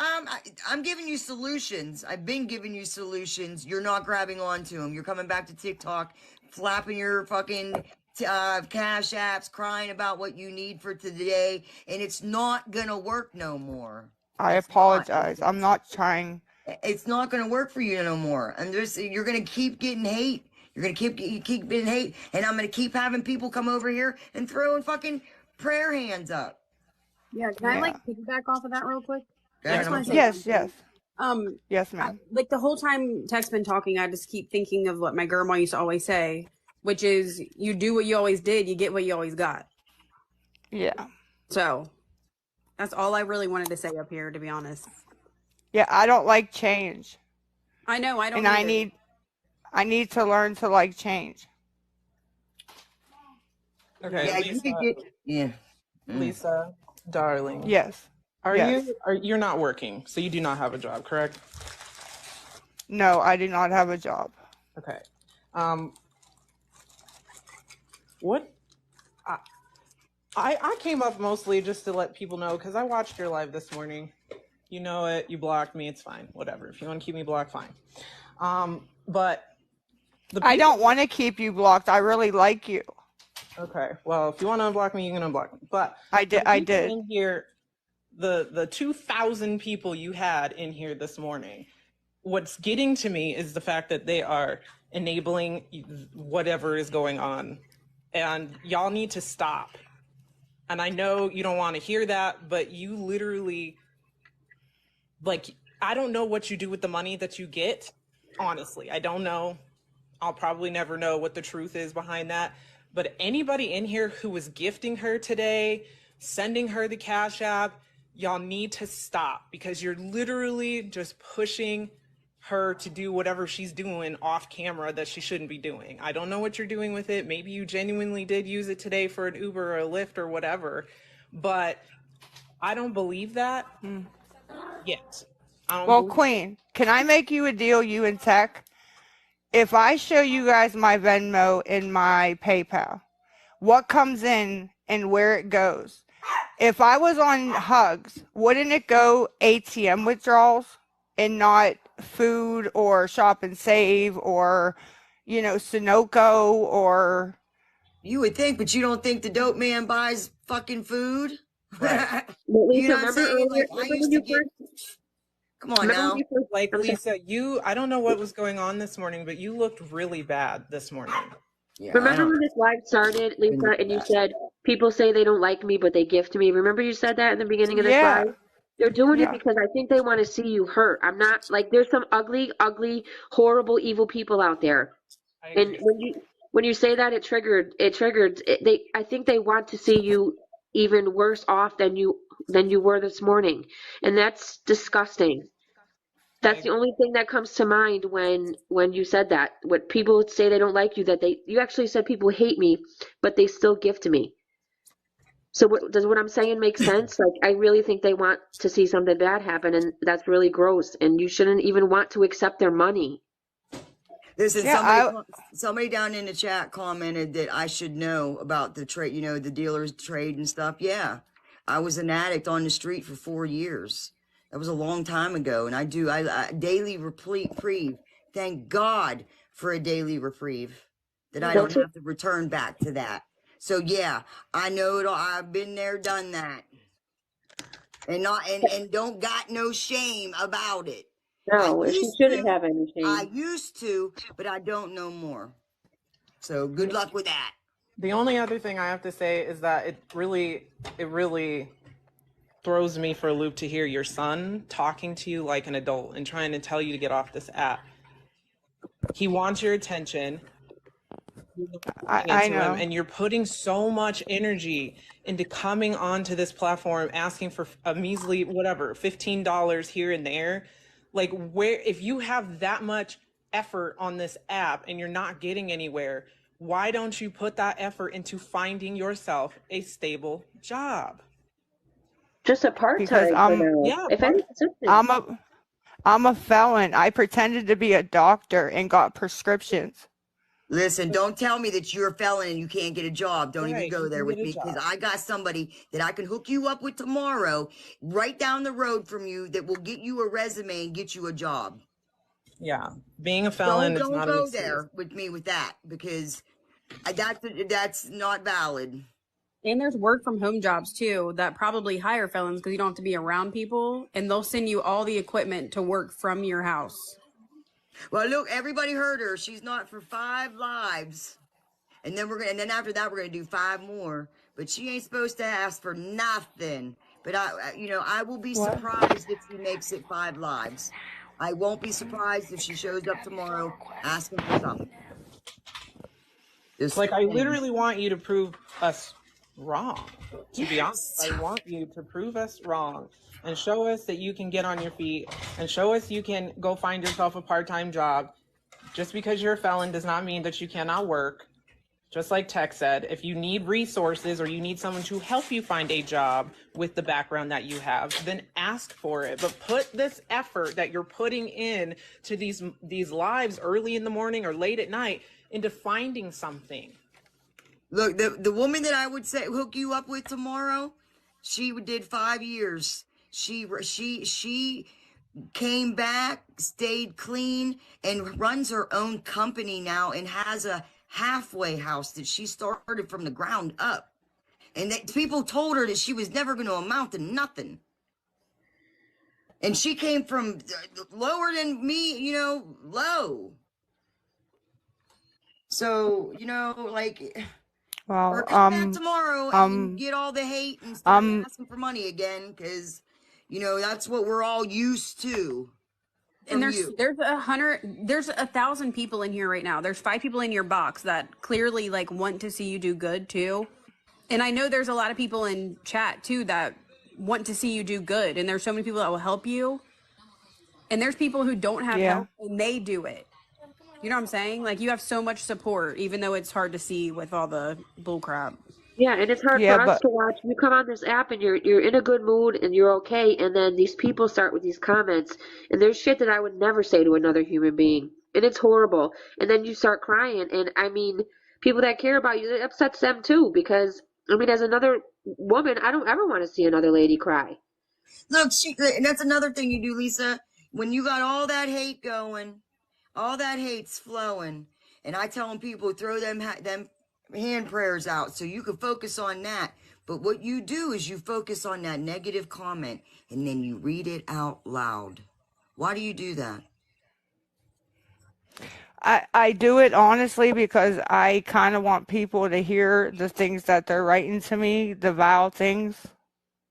I'm giving you solutions. I've been giving you solutions. You're not grabbing onto them. You're coming back to TikTok, flapping your fucking cash apps, crying about what you need for today, and it's not gonna work no more. I apologize. I'm not trying. It's not gonna work for you no more. And you're gonna keep getting hate. You're gonna keep getting hate, and I'm gonna keep having people come over here and throwing fucking prayer hands up. Yeah, can I like piggyback off of that real quick? Go I just ahead. want to say Yes, something. yes, yes, ma'am. Like the whole time Tech's been talking, I just keep thinking of what my grandma used to always say, which is you do what you always did, you get what you always got. Yeah. So that's all I really wanted to say up here, to be honest. Yeah, I don't like change. I know, I don't And either. I need to learn to like change. Okay. Yeah, Lisa, you could get. Yeah. Lisa, darling. Yes. Yes. You're not working, so you do not have a job, correct? No, I do not have a job. Okay. What? I came up mostly just to let people know because I watched your live this morning. You know it. You blocked me. It's fine. Whatever. If you want to keep me blocked, fine. But I don't want to keep you blocked. I really like you. Okay. Well, if you want to unblock me, you can unblock me. But I did. the I people did. in here, the 2,000 people you had in here this morning. What's getting to me is the fact that they are enabling whatever is going on, and y'all need to stop. And I know you don't want to hear that, but you literally, like, I don't know what you do with the money that you get. Honestly, I don't know. I'll probably never know what the truth is behind that. But anybody in here who was gifting her today, sending her the Cash App, y'all need to stop because you're literally just pushing her to do whatever she's doing off camera that she shouldn't be doing. I don't know what you're doing with it. Maybe you genuinely did use it today for an Uber or a Lyft or whatever, but I don't believe that yet. Well, Queen, can I make you a deal, you and Tech? If I show you guys my Venmo and my PayPal, what comes in and where it goes? If I was on Hugs, wouldn't it go ATM withdrawals and not food or Shop and Save or, Sunoco or... You would think, but you don't think the dope man buys fucking food? Right. But Lisa, You know what I'm remember saying? earlier, Like, I remember used when to you get. first, Come on remember now. when you first, Like, I'm sorry. Lisa, I don't know what was going on this morning, but you looked really bad this morning. Yeah, I Remember don't. when this live started, Lisa, and you said, people say they don't like me, but they gift me. Remember you said that in the beginning of this Yeah. live? They're doing it Yeah. because I think they want to see you hurt. I'm not, like, there's some ugly, horrible, evil people out there. I And agree. when you say that, I think they want to see you even worse off than you were this morning. And that's disgusting. That's the only thing that comes to mind when you said that. When people say they don't like you, you actually said people hate me, but they still gift me. So does what I'm saying make sense? Like, I really think they want to see something bad happen, and that's really gross. And you shouldn't even want to accept their money. Listen, Yeah, somebody down in the chat commented that I should know about the trade, the dealers trade and stuff. Yeah, I was an addict on the street for 4 years. That was a long time ago, and I daily reprieve. Thank God for a daily reprieve that I don't have to return back to that. So yeah, I know it all. I've been there, done that, and don't got no shame about it. No, she shouldn't have any shame. I used to, but I don't know more. So good luck with that. The only other thing I have to say is that it really throws me for a loop to hear your son talking to you like an adult and trying to tell you to get off this app. He wants your attention. I know. And you're putting so much energy into coming onto this platform, asking for a measly, whatever, $15 here and there. Like, where, if you have that much effort on this app and you're not getting anywhere, why don't you put that effort into finding yourself a stable job? Just a Because part-time for now. Yeah, If anything, something. I'm a felon. I pretended to be a doctor and got prescriptions. Listen, don't tell me that you're a felon and you can't get a job. Don't even right. go You there can with get a me because job. I got somebody that I can hook you up with tomorrow, right down the road from you, that will get you a resume and get you a job. Yeah, being a felon is Don't not an go excuse. there with me with that because that's not valid. And there's work from home jobs too that probably hire felons because you don't have to be around people, and they'll send you all the equipment to work from your house. Well, look, everybody heard her. She's not for 5 lives. And then after that, we're gonna do 5 more. But she ain't supposed to ask for nothing. But I will be What? surprised if she makes it 5 lives. I won't be surprised if she shows up tomorrow asking for something. Just Like, I saying. literally want you to prove us wrong. To be honest, I want you to prove us wrong and show us that you can get on your feet and show us you can go find yourself a part-time job. Just because you're a felon does not mean that you cannot work. Just like Tech said, if you need resources or you need someone to help you find a job with the background that you have, then ask for it. But put this effort that you're putting in to these lives early in the morning or late at night into finding something. Look, the woman that I would say hook you up with tomorrow, she did 5 years. She came back, stayed clean, and runs her own company now and has a halfway house that she started from the ground up. And that people told her that she was never going to amount to nothing. And she came from lower than me, low. So, Well, or come back tomorrow and get all the hate and start asking for money again, because, that's what we're all used to. And there's 1,000 people in here right now. There's 5 people in your box that clearly like want to see you do good too. And I know there's a lot of people in chat too that want to see you do good. And there's so many people that will help you. And there's people who don't have Yeah. help and they do it. You know what I'm saying? Like, you have so much support, even though it's hard to see with all the bull crap. Yeah, and it's hard Yeah, for us but to watch. You come on this app and you're in a good mood and you're okay, and then these people start with these comments, and there's shit that I would never say to another human being, and it's horrible. And then you start crying, and I mean, people that care about you, it upsets them too, because I mean, as another woman, I don't ever want to see another lady cry. Look, and that's another thing you do, Lisa. When you got all that hate going, all that hate's flowing, and I telling people throw them hand prayers out so you can focus on that. But what you do is you focus on that negative comment and then you read it out loud. Why do you do that? I do it honestly because I kind of want people to hear the things that they're writing to me, the vile things.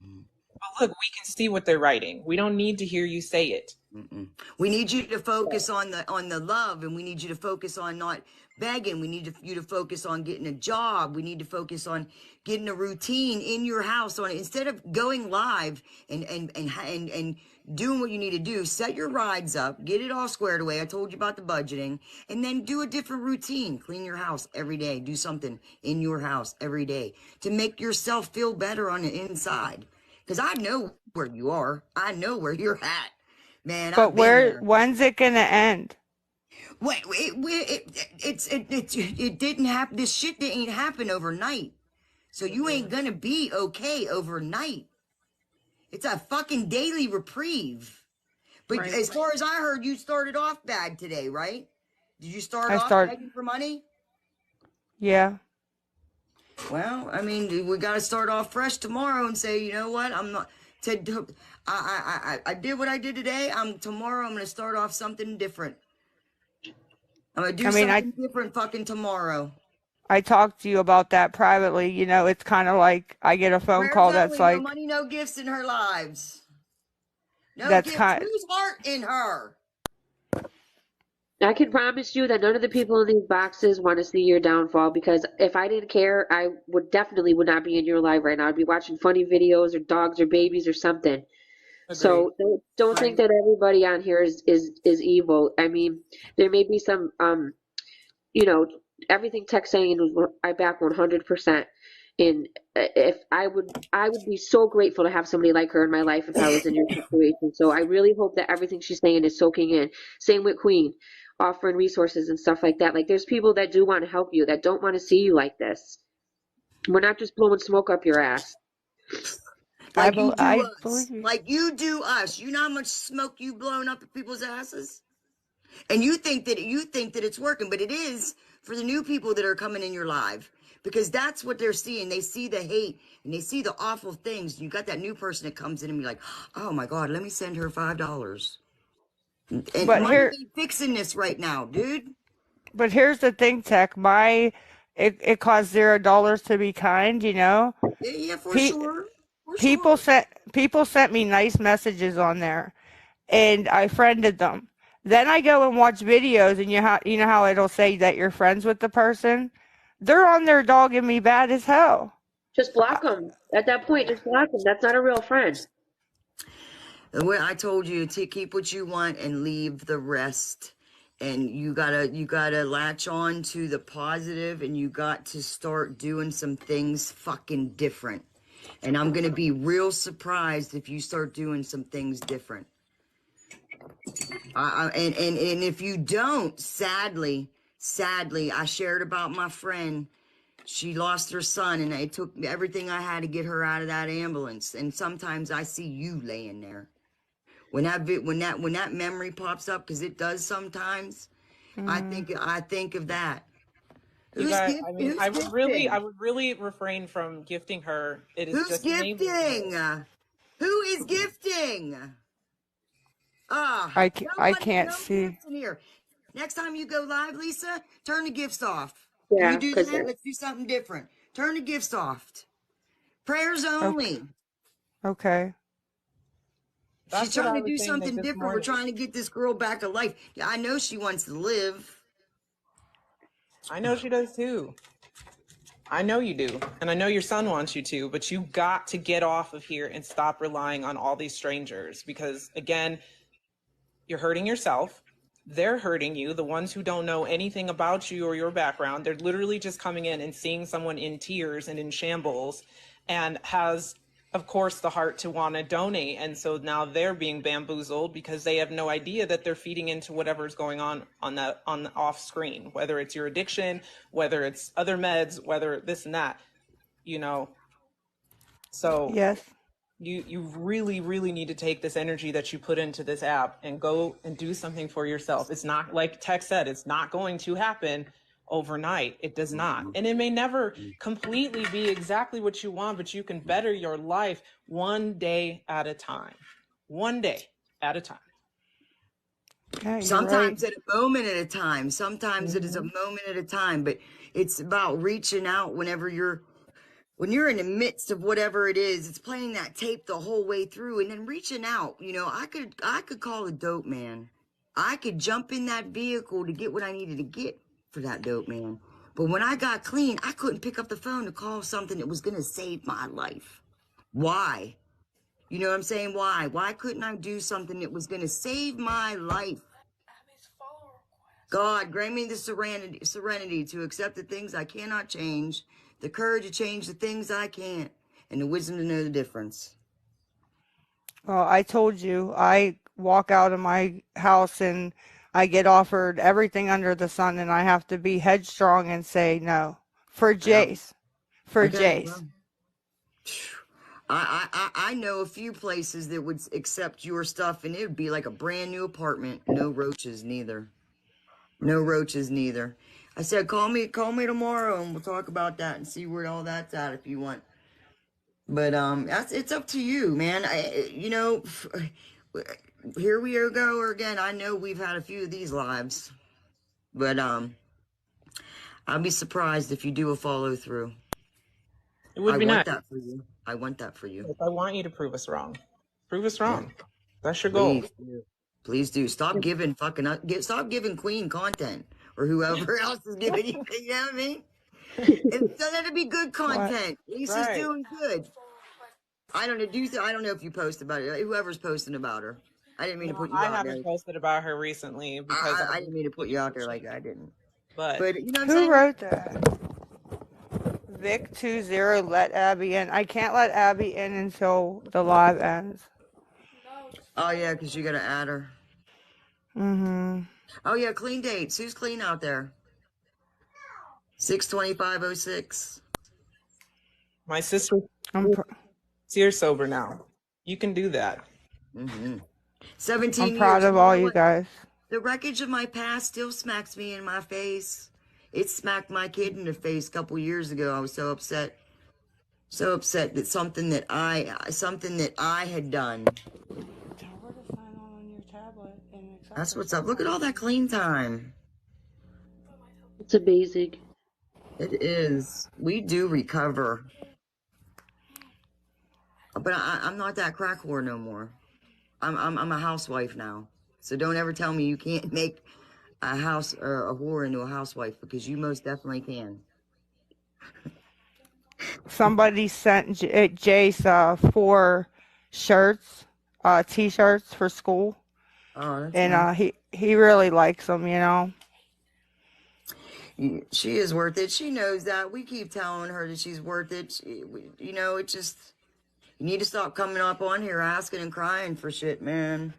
Well, look, we can see what they're writing. We don't need to hear you say it. We need you to focus on the love, and we need you to focus on not begging. We need you to focus on getting a job. We need to focus on getting a routine in your house. Instead of going live and doing what you need to do, set your rides up, get it all squared away. I told you about the budgeting, and then do a different routine. Clean your house every day. Do something in your house every day to make yourself feel better on the inside. Because I know where you are. I know where you're at. Man, But when's it gonna end? Wait, it didn't happen. This shit didn't happen overnight. So you ain't gonna be okay overnight. It's a fucking daily reprieve. But Right. as far as I heard, you started off bad today, right? Did you start I off start- begging for money? Yeah. Well, I mean, we got to start off fresh tomorrow and say, you know what? I'm not. I did what I did today. Tomorrow I'm gonna start off something different. I'm gonna do something different fucking tomorrow. I talked to you about that privately. You know, it's kind of like I get a phone call that's like, no money, no gifts in her lives. No That's gifts. Whose heart in her? I can promise you that none of the people in these boxes want to see your downfall, because if I didn't care, I would not be in your life right now. I'd be watching funny videos or dogs or babies or something. Agreed. So don't think that everybody on here is evil. I mean, there may be some you know, everything Tech's saying was I back 100%. And if I would be so grateful to have somebody like her in my life if I was in your situation. So I really hope that everything she's saying is soaking in. Same with Queen, offering resources and stuff like that. Like there's people that do want to help you that don't want to see you like this. We're not just blowing smoke up your ass. Like you do I us. believe you. Like you do us. You know how much smoke you blowing up at people's asses? And you think that it's working, but it is for the new people that are coming in your life. Because that's what they're seeing. They see the hate and they see the awful things. You got that new person that comes in and be like, oh my God, let me send her $5. And But money here, ain't fixing this right now, dude. but here's the thing, Tech. It costs $0 to be kind. You know, Yeah, for Pe- sure. For people sure. sent me nice messages on there, and I friended them. Then I go and watch videos, and you know how it'll say that you're friends with the person. They're on there dogging me bad as hell. Just block them. At that point, just block them. That's not a real friend. Well, I told you to keep what you want and leave the rest. And you gotta latch on to the positive, and you got to start doing some things fucking different. And I'm gonna be real surprised if you start doing some things different. And if you don't, sadly, I shared about my friend. She lost her son, and it took everything I had to get her out of that ambulance. And sometimes I see you laying there. When that memory pops up, because it does sometimes, I think of that. You Who's guys, I mean, who's I gifting? would really refrain from gifting her. It is Who's just naming gifting? her. Who is gifting? I can't No see. gifts in here. Next time you go live, Lisa, turn the gifts off. Can you Yeah, do because that? Let's do something different. Turn the gifts off. Prayers Okay. only. Okay. She's That's what trying I to was do saying like something this different. We're morning. trying to get this girl back to life. Yeah, I know she wants to live. I know she does too. I know you do. And I know your son wants you to, but you got to get off of here and stop relying on all these strangers because, again, you're hurting yourself. They're hurting you. The ones who don't know anything about you or your background, they're literally just coming in and seeing someone in tears and in shambles and has, of course, the heart to want to donate. And so now they're being bamboozled because they have no idea that they're feeding into whatever's going on the off screen, whether it's your addiction, whether it's other meds, whether this and that, you know. So Yes. you really really need to take this energy that you put into this app and go and do something for yourself. It's not, like Tech said, it's not going to happen overnight. It does not, and it may never completely be exactly what you want, but you can better your life one day at a time. One day at a time. Yeah, you're right. Sometimes at a moment at a time. Sometimes it is a moment at a time, but it's about reaching out when you're in the midst of whatever it is. It's playing that tape the whole way through and then reaching out. You know, I could call a dope man. I could jump in that vehicle to get what I needed to get for that dope man. But when I got clean, I couldn't pick up the phone to call something that was going to save my life. Why? You know what I'm saying? Why? Why couldn't I do something that was going to save my life? God, grant me the serenity to accept the things I cannot change, the courage to change the things I can't, and the wisdom to know the difference. Well, I told you, I walk out of my house and I get offered everything under the sun, and I have to be headstrong and say no for Yeah. Jace. For Okay. Jace. I know a few places that would accept your stuff, and it would be like a brand new apartment. No roaches neither. No roaches neither. I said, call me tomorrow, and we'll talk about that and see where all that's at if you want. But it's up to you, man. Here we go again. I know we've had a few of these lives, but I'll be surprised if you do a follow through. It would I be want nice. that for you. I want that for you. I want you to prove us wrong. Prove us wrong. Yeah. That's your goal. Please do. Stop giving stop giving Queen content or whoever else is giving you. You know what I mean? And so that'd be good content. Lisa's Right. doing good. I don't know. I don't know if you post about it. Whoever's posting about her. I didn't mean to No, put you I out there. haven't posted about her recently because I didn't mean to put you out there like that. I didn't. But But you know what I'm Who saying? wrote that? Vic20 let Abby in. I can't let Abby in until the live ends. Oh yeah, because you gotta add her. Mm-hmm. Oh yeah, clean dates. Who's clean out there? 6/25/06. my sister, I'm you're sober now. You can do that. Mm-hmm. I'm 17 proud years. of You all know you what? guys. The wreckage of my past still smacks me in my face. It smacked my kid in the face a couple years ago. I was so upset that something that I had done. Tell her to sign on your tablet and accept That's what's herself up. Look at on all that clean time. It's amazing. It is. We do recover. But I'm not that crack whore no more. I'm a housewife now. So don't ever tell me you can't make a house or a whore into a housewife, because you most definitely can. Somebody sent Jace 4 shirts, t-shirts for school, Oh, that's and nice. he really likes them. She is worth it. She knows that. We keep telling her that she's worth it. It just, you need to stop coming up on here asking and crying for shit, man.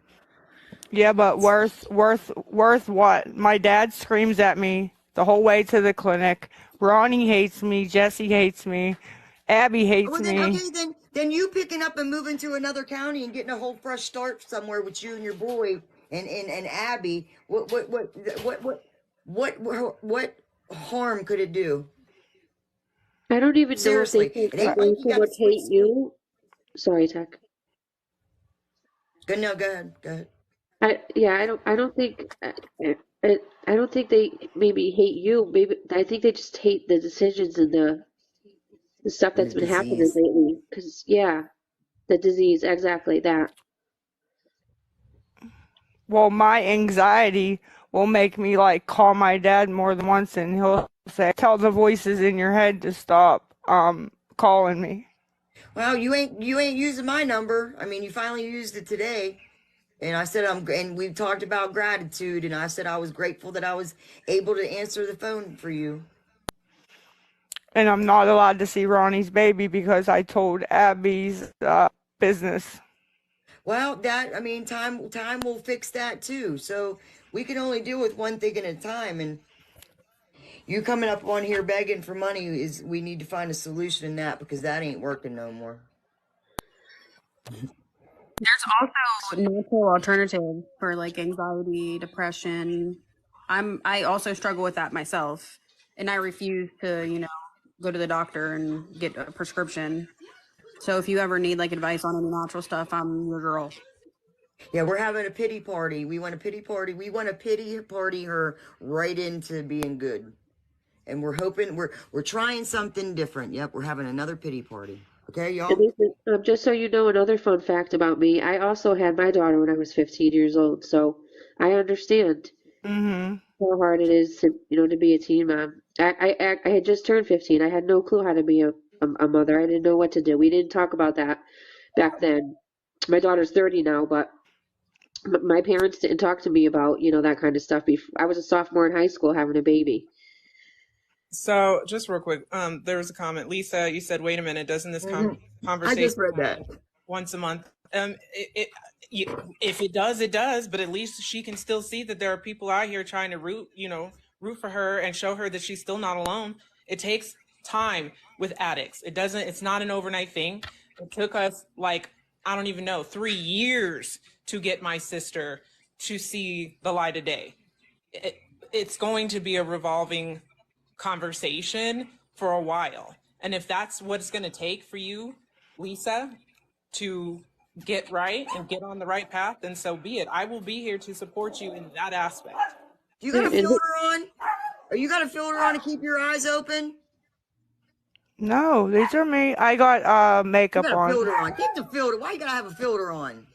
Yeah, but worth what? My dad screams at me the whole way to the clinic. Ronnie hates me. Jesse hates me. Abby hates Well, then, me. okay, then you picking up and moving to another county and getting a whole fresh start somewhere with you and your boy and Abby. What harm could it do? I don't even know if they Seriously, think it that ain't like they you so got to much switch hate school. you. Sorry, Tech. Good, no, go ahead, go ahead. I don't think I don't think they maybe hate you. Maybe I think they just hate the decisions and the stuff And the that's been happening disease. lately. Because yeah, the disease, exactly that. Well, my anxiety will make me like call my dad more than once, and he'll say, "Tell the voices in your head to stop calling me." Well, you ain't using my number. I mean, you finally used it today. And I said and we talked about gratitude, and I said I was grateful that I was able to answer the phone for you. And I'm not allowed to see Ronnie's baby because I told Abby's business. Well, time will fix that too. So we can only deal with one thing at a time. And you coming up on here begging for money we need to find a solution in that, because that ain't working no more. There's also natural alternative for like anxiety, depression. I also struggle with that myself, and I refuse to, go to the doctor and get a prescription. So if you ever need like advice on any natural stuff, I'm your girl. Yeah, we're having a pity party. We want a pity party. We want to pity party her right into being good. And we're hoping we're trying something different. Yep, we're having another pity party. Okay, And y'all? just so you know, another fun fact about me, I also had my daughter when I was 15 years old, so I understand Mm-hmm. how hard it is to be a teen mom. I had just turned 15. I had no clue how to be a mother. I didn't know what to do. We didn't talk about that back then. My daughter's 30 now, but my parents didn't talk to me about, that kind of stuff. I was a sophomore in high school having a baby. So just real quick, there was a comment. Lisa, you said, "Wait a minute, doesn't this I conversation just read that. happen once a month?" If it does, it does. But at least she can still see that there are people out here trying to root for her and show her that she's still not alone. It takes time with addicts. It doesn't. It's not an overnight thing. It took us I don't even know 3 years to get my sister to see the light of day. It's going to be a revolving conversation for a while. And if that's what it's going to take for you, Lisa, to get right and get on the right path, then so be it. I will be here to support you in that aspect. You got a And filter on? Or you got a filter on to keep your eyes open? No, these are me. I got You makeup got a on. filter on. Keep the filter. Why you gotta have a filter on?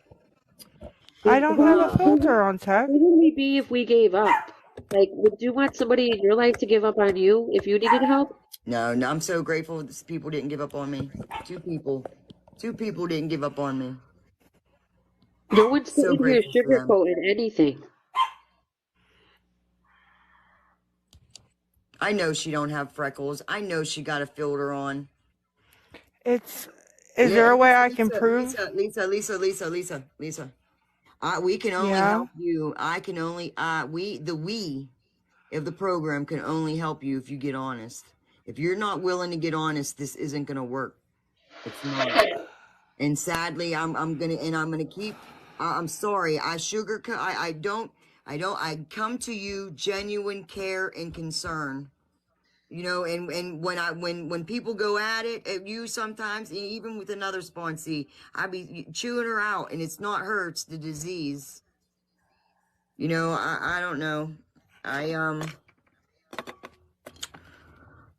I don't have a filter on, Tech. who would we be if we gave up? Like, would you want somebody in your life to give up on you if you needed help? No, I'm so grateful that people didn't give up on me. 2 people. 2 people didn't give up on me. No one's So sitting here grateful for them. sugarcoating anything. I know she don't have freckles. I know she got a filter on. Is there a way I can Lisa, prove? Lisa. We can only Yeah. help you. I can only we of the program can only help you if you get honest. If you're not willing to get honest, this isn't gonna work. It's not. And sadly, I'm gonna keep. I'm sorry. I come to you genuine care and concern. You know, and when people go at it at you sometimes, even with another sponsee, I be chewing her out, and it's not her, it's the disease. You know, I don't know. I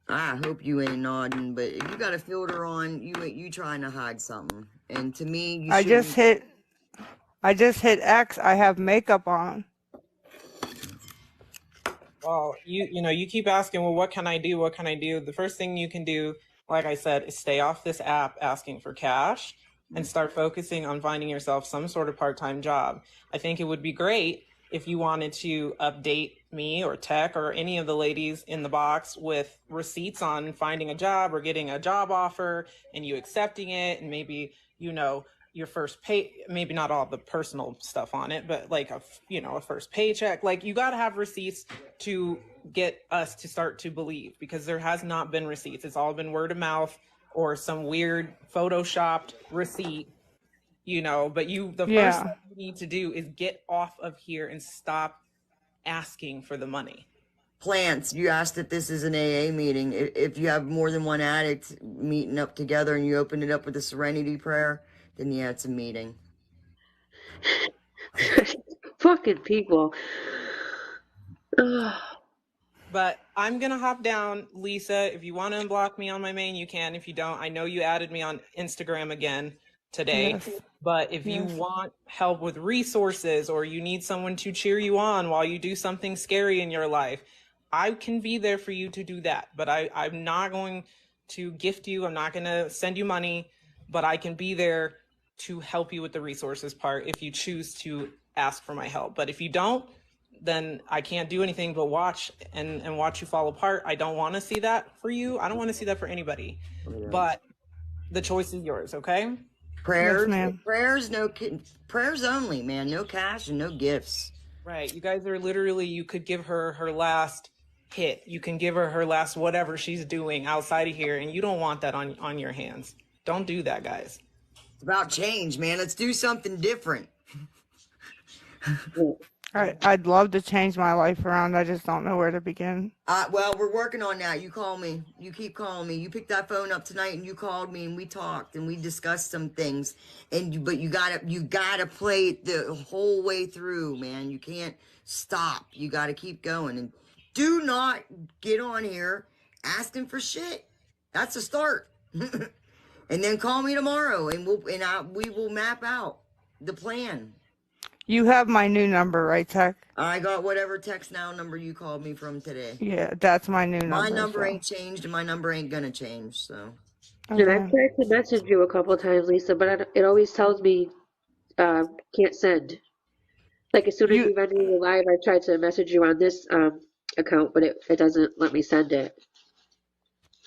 hope you ain't nodding, but if you got a filter on, you trying to hide something. And to me, you I just shouldn't. hit X. I have makeup on. Well, you keep asking, well, what can I do? What can I do? The first thing you can do, like I said, is stay off this app asking for cash and start focusing on finding yourself some sort of part-time job. I think it would be great if you wanted to update me or Tech or any of the ladies in the box with receipts on finding a job or getting a job offer and you accepting it, and maybe, your first pay, maybe not all the personal stuff on it, but like a first paycheck. Like, you got to have receipts to get us to start to believe, because there has not been receipts. It's all been word of mouth or some weird photoshopped receipt, but the first thing you need to do is get off of here and stop asking for the money. Plants, you asked if this is an AA meeting. If you have more than one addict meeting up together and you open it up with a serenity prayer, then yeah, it's a meeting. Fucking people. Ugh. But I'm going to hop down. Lisa, if you want to unblock me on my main, you can. If you don't, I know you added me on Instagram again today. Yes. But if you want help with resources, or you need someone to cheer you on while you do something scary in your life, I can be there for you to do that. But I'm not going to gift you. I'm not going to send you money, but I can be there to help you with the resources part if you choose to ask for my help. But if you don't, then I can't do anything but watch and watch you fall apart. I don't want to see that for you. I don't want to see that for anybody. But the choice is yours, okay? Prayers, Yes, ma'am. prayers only, man. No cash and no gifts. Right. You guys are literally, you could give her her last hit. You can give her her last whatever she's doing outside of here, and you don't want that on your hands. Don't do that, guys. It's about change, man. Let's do something different. I'd love to change my life around. I just don't know where to begin. Well, we're working on that. You call me. You keep calling me. You picked that phone up tonight and you called me and we talked and we discussed some things. But you gotta play it the whole way through, man. You can't stop. You gotta keep going. And do not get on here asking for shit. That's a start. And then call me tomorrow and we will map out the plan. You have my new number, right, Tech? I got whatever text now number you called me from today. Yeah, that's my new number. My number so. ain't changed and my number ain't gonna change, so. And Okay. I've tried to message you a couple of times, Lisa, but it always tells me can't send. Like, as soon as you've ended your live, I tried to message you on this account, but it doesn't let me send it.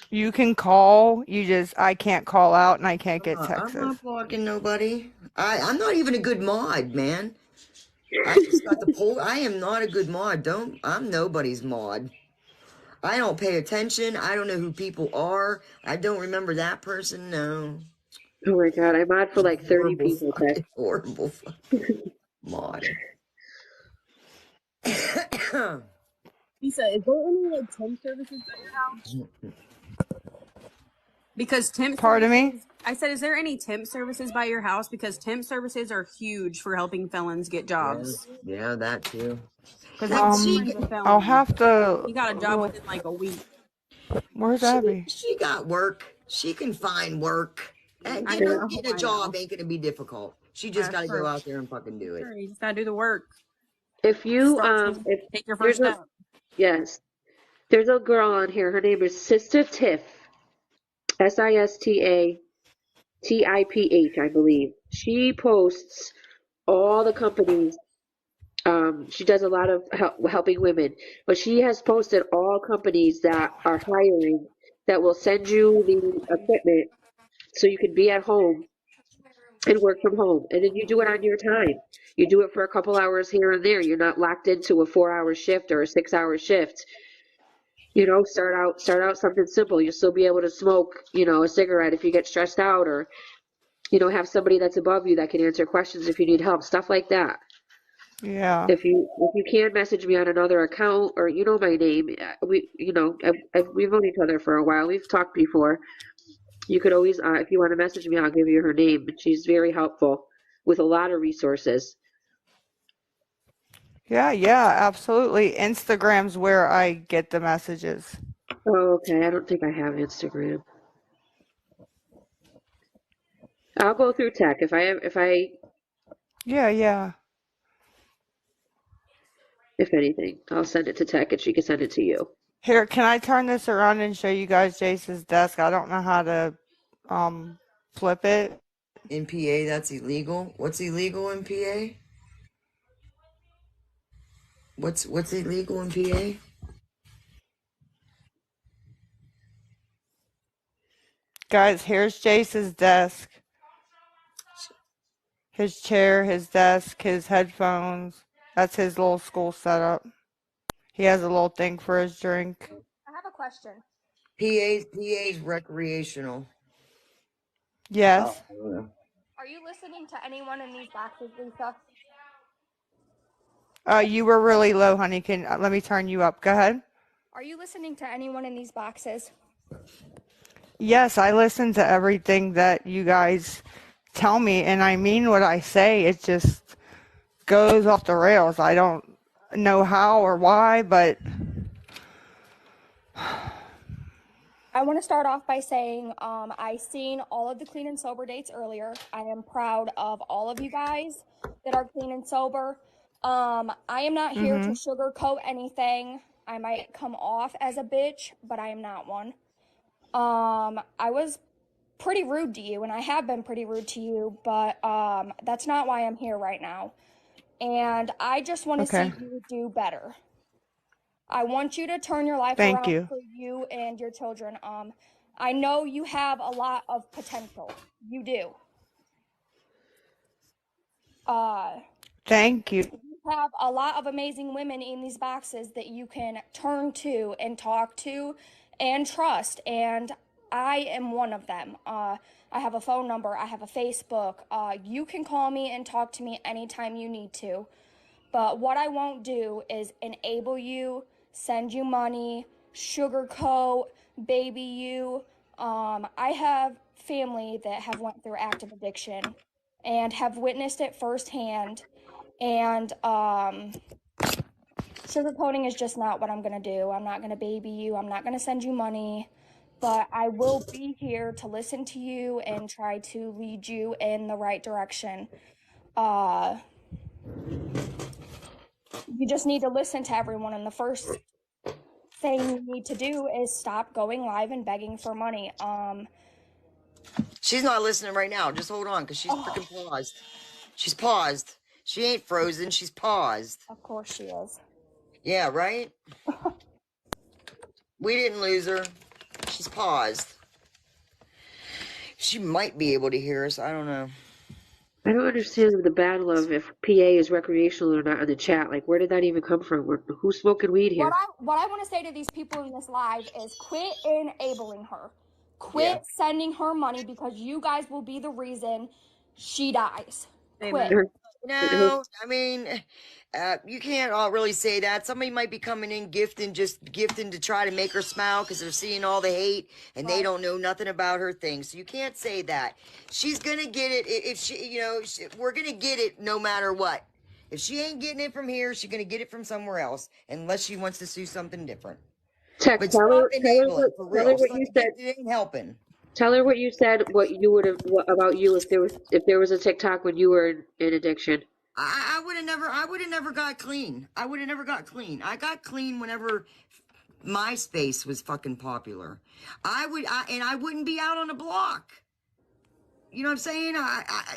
You can call. I can't call out and I can't get I'm texts. not blocking nobody. I'm not even a good mod, man. I just got the poll. I am not a good mod. I'm nobody's mod. I don't pay attention. I don't know who people are. I don't remember that person. No. Oh my god, I mod for like 30 people. Tech. Horrible fucking mod. Lisa, is there any like temp services at your house? Because Pardon me? I said, is there any temp services by your house? Because temp services are huge for helping felons get jobs. Yeah, that too. I'll have to. He got a job within like a week. Where's Abby? She got work. She can find work. And I getting know. a job ain't gonna be difficult. She just That's gotta go true. out there and fucking do it. Sure, you just gotta do the work. If you Take your first there's step. yes, there's a girl on here. Her name is Sister Tiff, SISTA TIPH, I believe. She posts all the companies. She does a lot of helping women, but she has posted all companies that are hiring that will send you the equipment so you can be at home and work from home. And then you do it on your time. You do it for a couple hours here and there. You're not locked into a 4-hour shift or a 6-hour shift. You know, start out something simple. You'll still be able to smoke, you know, a cigarette if you get stressed out, or, you know, have somebody that's above you that can answer questions if you need help, stuff like that. Yeah. If you can message me on another account, or you know my name, we've known each other for a while. We've talked before. You could always, if you want to message me, I'll give you her name. She's very helpful with a lot of resources. Yeah, yeah, absolutely. Instagram's where I get the messages. Oh, okay. I don't think I have Instagram. I'll go through tech Yeah, yeah. if anything, I'll send it to tech and she can send it to you. Here, can I turn this around and show you guys Jace's desk? I don't know how to flip it. In PA, that's illegal. What's illegal in PA? What's illegal in PA? Guys, here's Jace's desk. His chair, his desk, his headphones. That's his little school setup. He has a little thing for his drink. I have a question. PA's recreational. Yes. Are you listening to anyone in these boxes, Lisa? You were really low, honey. Let me turn you up. Go ahead. Are you listening to anyone in these boxes? Yes, I listen to everything that you guys tell me, and I mean what I say. It just goes off the rails. I don't know how or why, but I want to start off by saying I seen all of the clean and sober dates earlier. I am proud of all of you guys that are clean and sober. I am not here to sugarcoat anything. I might come off as a bitch, but I am not one. I was pretty rude to you, and I have been pretty rude to you, but that's not why I'm here right now. And I just want to Okay. see you do better. I want you to turn your life Thank around you. for you and your children. I know you have a lot of potential. You do. Thank you. You have a lot of amazing women in these boxes that you can turn to and talk to and trust. And I am one of them. I have a phone number. I have a Facebook. You can call me and talk to me anytime you need to. But what I won't do is enable you, send you money, sugarcoat, baby you. I have family that have went through active addiction and have witnessed it firsthand. And sugarcoating is just not what I'm going to do. I'm not going to baby you. I'm not going to send you money. But I will be here to listen to you and try to lead you in the right direction. You just need to listen to everyone, and the first thing you need to do is stop going live and begging for money. She's not listening right now. Just hold on, because she's freaking paused. She's paused. She ain't frozen. She's paused. Of course she is. Yeah, right? We didn't lose her. She's paused. She might be able to hear us. I don't know. I don't understand the battle of if PA is recreational or not in the chat. Like, where did that even come from? Who's smoking weed here? What I want to say to these people in this live is quit enabling her. Quit sending her money, because you guys will be the reason she dies. Quit. No, I mean, you can't all really say that. Somebody might be coming in gifting to try to make her smile because they're seeing all the hate and they don't know nothing about her thing. So you can't say that. She's gonna get it if she, we're gonna get it no matter what. If she ain't getting it from here, she's gonna get it from somewhere else, unless she wants to sue something different. Tech, But tell stop her enabling, for what real. you said. It ain't helping. Tell her what you said. What you would have about you if there was a TikTok when you were in addiction. I would have never got clean. I would have never got clean. I got clean whenever MySpace was fucking popular. I wouldn't be out on the block. You know what I'm saying?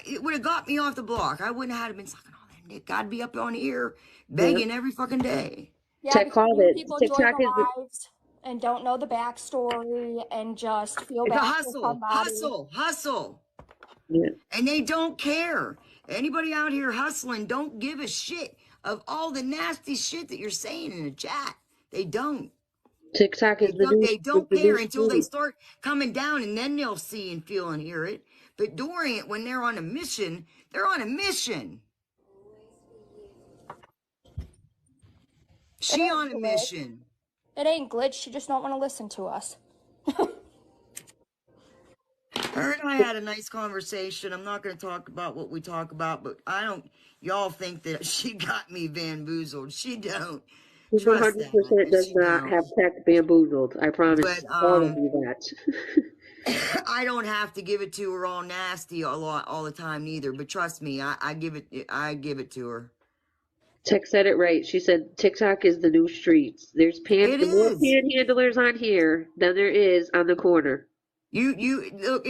It would have got me off the block. I wouldn't have had been sucking all that dick. I'd be up on here begging every fucking day. Yeah, Tech because called many it. people join TikTok the is the lives and don't know the backstory and just feel It's a bad for hustle, somebody. hustle. yeah. And they don't care. Anybody out here hustling don't give a shit of all the nasty shit that you're saying in the chat. They don't. TikTok is They the don't new care until they street. start coming down, and then they'll see and feel and hear it. But during it, when they're on a mission, they're on a mission. It She ain't on a glitch. mission. It ain't glitch. She just don't want to listen to us. Her and I had a nice conversation. I'm not going to talk about what we talk about, but y'all think that she got me bamboozled. She don't. She Trust that. 100% does She not don't. have tech bamboozled. I promise But all of you that. I don't have to give it to her all nasty all the time neither. But trust me, I give it to her. Tech said it right. She said TikTok is the new streets. There's It the more is. panhandlers on here than there is on the corner. You look.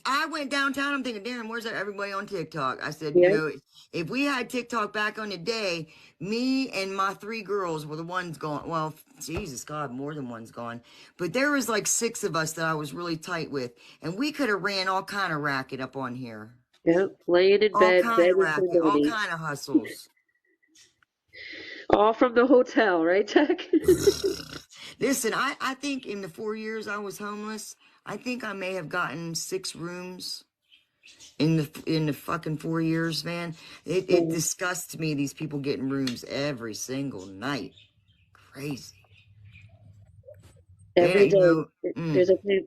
I went downtown. I'm thinking, damn, where's everybody on TikTok? I said, Yeah. if we had TikTok back on the day, me and my 3 girls were the ones gone. Well, Jesus God, more than one's gone. But there was like 6 of us that I was really tight with, and we could have ran all kind of racket up on here. Yeah. Laying in All bed, kind of begging for racket, all money. kind of hustles. All from the hotel, right, Tech? Listen, I think in the 4 years I was homeless, I think I may have gotten 6 rooms in the fucking 4 years, man. It disgusts me, these people getting rooms every single night. Crazy. Every You know,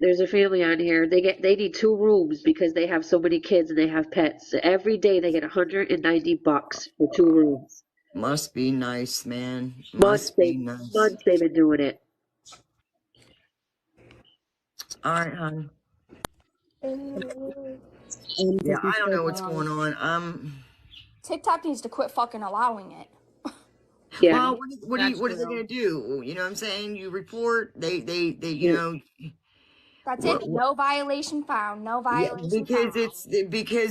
there's a family on here. They need 2 rooms because they have so many kids and they have pets. So every day they get $190 for 2 rooms. must be nice, man. Months Must be nice. they've been doing it. All right, hon. Yeah, I don't know what's going on. TikTok needs to quit fucking allowing it. Yeah. Well, what are they gonna do? You know what I'm saying? You report, they you know. That's it. No violation found. No violation Because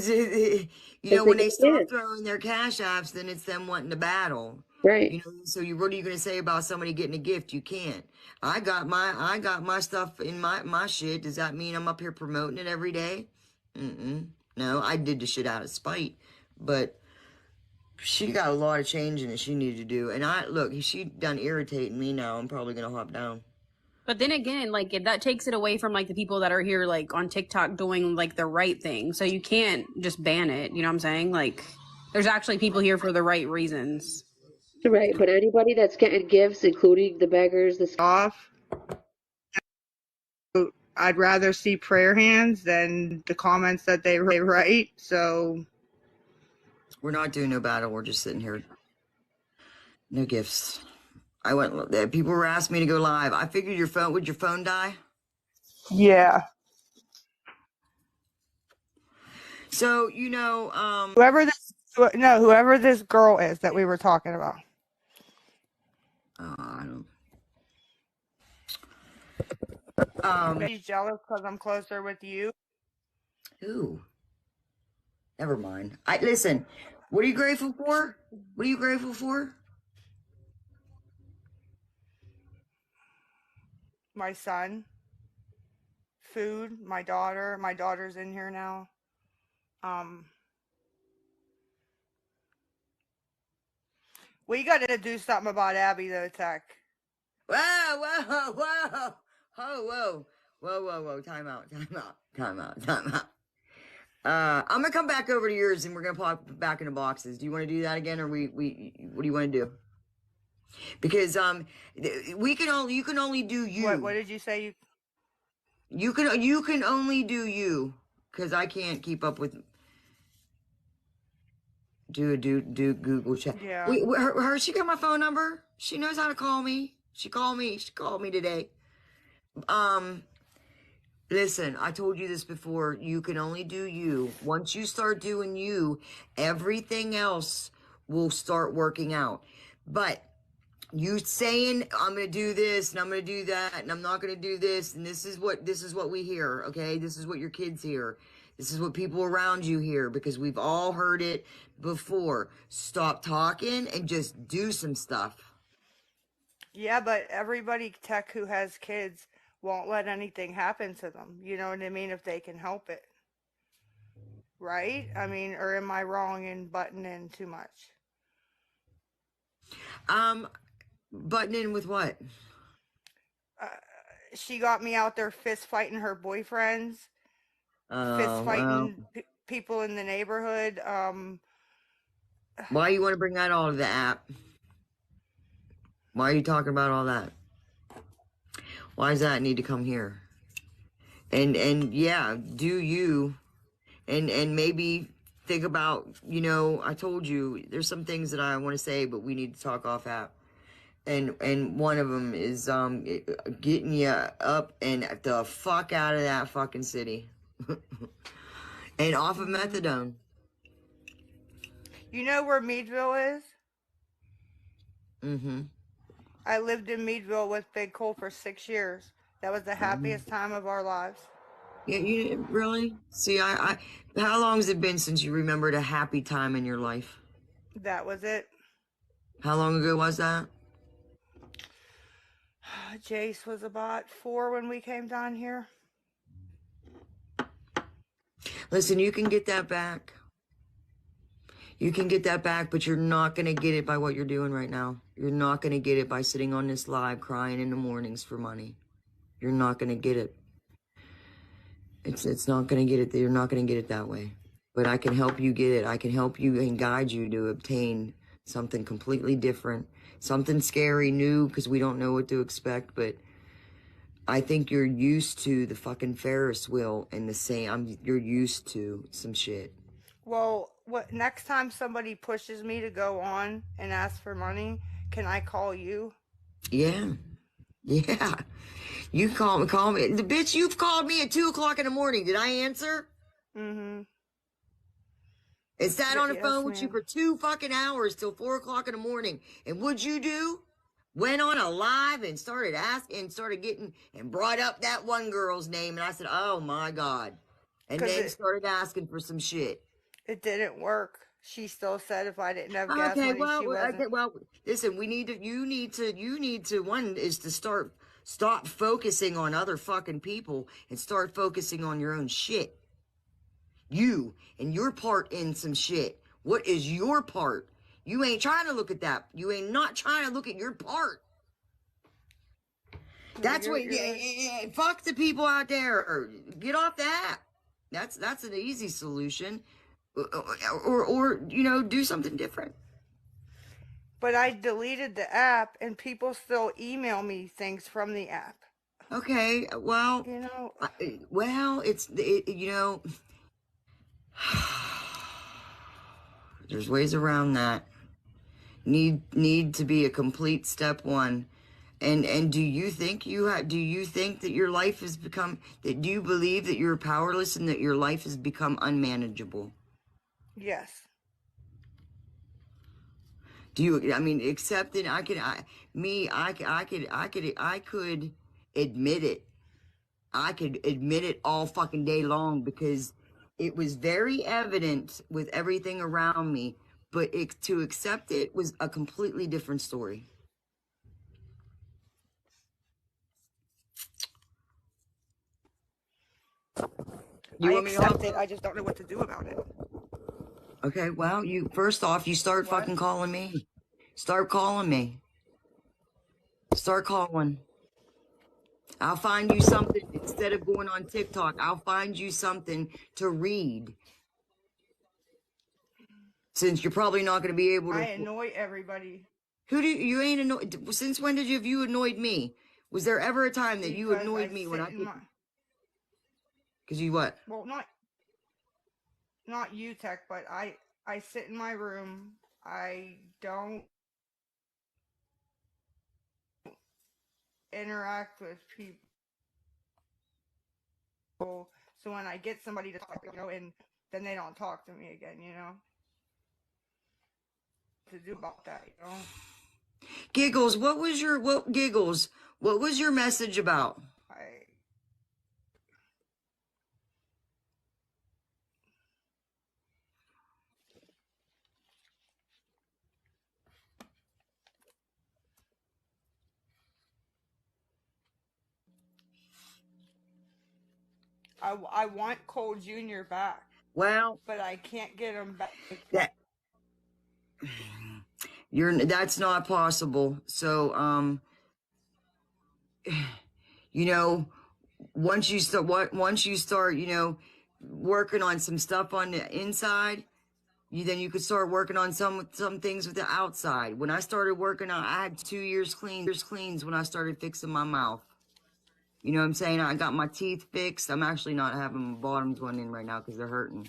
found. you know, when they start Yeah. throwing their cash apps, then it's them wanting to battle. Right. You know, so what are you gonna say about somebody getting a gift? You can't. I got my stuff in my shit. Does that mean I'm up here promoting it every day? No, I did the shit out of spite, but she got a lot of changing that she needed to do. And she done irritating me now. I'm probably gonna hop down. But then again, like that takes it away from like the people that are here like on TikTok doing like the right thing. So you can't just ban it. You know what I'm saying? Like there's actually people here for the right reasons. Right, but anybody that's getting gifts, including the beggars, Off. I'd rather see prayer hands than the comments that they write. So We're not doing no battle. We're just sitting here. No gifts. People were asking me to go live. I figured would your phone die? yeah, So, whoever this girl is that we were talking about. I don't. She's jealous because I'm closer with you. Ooh. Never mind. Listen, what are you grateful for? What are you grateful for? My son, food, my daughter. My daughter's in here now. We got to do something about Abby though, Tech. Whoa. Time out. I'm gonna come back over to yours and we're gonna pop back into boxes. Do you want to do that again, or what do you want to do? Because you can only do you. What did you say? You can only do you, because I can't keep up with. Do Google chat. Yeah. She got my phone number. She knows how to call me. She called me today. Listen, I told you this before. You can only do you. Once you start doing you, everything else will start working out. But you saying I'm gonna do this and I'm gonna do that and I'm not gonna do this and this is what we hear. Okay, this is what your kids hear. This is what people around you hear because we've all heard it before. Stop talking and just do some stuff. Yeah, but everybody tech who has kids won't let anything happen to them. You know what I mean? If they can help it. Right? I mean, or am I wrong in butting in too much? Button in with what? She got me out there fist fighting her boyfriends, fist Oh, well. fighting people in the neighborhood. Why you want to bring that all to the app? Why are you talking about all that? Why does that need to come here? And yeah, do you and maybe think about, you know, I told you there's some things that I want to say, but we need to talk off app. And one of them is getting you up and the fuck out of that fucking city. And off of methadone. You know where Meadville is? Mm-hmm. I lived in Meadville with Big Cole for 6 years. That was the happiest time of our lives. Yeah, you really? See, I how long has it been since you remembered a happy time in your life? That was it. How long ago was that? Jace was about 4 when we came down here. Listen, you can get that back. You can get that back, but you're not going to get it by what you're doing right now. You're not going to get it by sitting on this live crying in the mornings for money. You're not going to get it. It's not going to get it. You're not going to get it that way. But I can help you get it. I can help you and guide you to obtain something completely different. Something scary, new, because we don't know what to expect. But I think you're used to the fucking Ferris wheel and the same. You're used to some shit. Well, what next time somebody pushes me to go on and ask for money, can I call you? Yeah. Yeah. You call me. The bitch, you've called me at 2 o'clock in the morning. Did I answer? Mm-hmm. And sat on the Yes, phone with you ma'am. for 2 fucking hours till 4 o'clock in the morning. And what'd you do? Went on a live and started asking, started getting, and brought up that one girl's name. And I said, oh my God. And 'Cause then it- started asking for some shit. It didn't work. She still said if I didn't have gas Okay, money, well, she wasn't. listen, you need to, one is to stop focusing on other fucking people and start focusing on your own shit. You and your part in some shit. What is your part? You ain't trying to look at that. You ain't not trying to look at your part. That's what, fuck the people out there. Get off that. That's an easy solution. Or you know, do something different. But I deleted the app and people still email me things from the app. Okay, well, You know, you know, there's ways around that. Need to be a complete step one. And do you think that your life has become, that do you believe that you're powerless and that your life has become unmanageable? yes. Do you, I mean, accept it? I could admit it. I could admit it all fucking day long because it was very evident with everything around me, but to accept it was a completely different story. I accept it. I just don't know what to do about it. Okay, well, first off, you start fucking calling me. Start calling me. Start calling. I'll find you something instead of going on TikTok. I'll find you something to read. Since you're probably not going to be able to. I annoy everybody. You ain't annoyed? Since when have you annoyed me? Was there ever a time that you Because annoyed me when sit in my- Because you what? Well, not you, Tech, but I sit in my room. I don't interact with people. So when I get somebody to talk, and then they don't talk to me again, to do about that, Giggles, what was your message about? I want Cole Jr. back, Well, but I can't get him back. that that's not possible. So, you know, once you start, you know, working on some stuff on the inside, then you could start working on some things with the outside. When I started working on, I had 2 years cleans when I started fixing my mouth. You know what I'm saying? I got my teeth fixed. I'm actually not having my bottoms going in right now because they're hurting.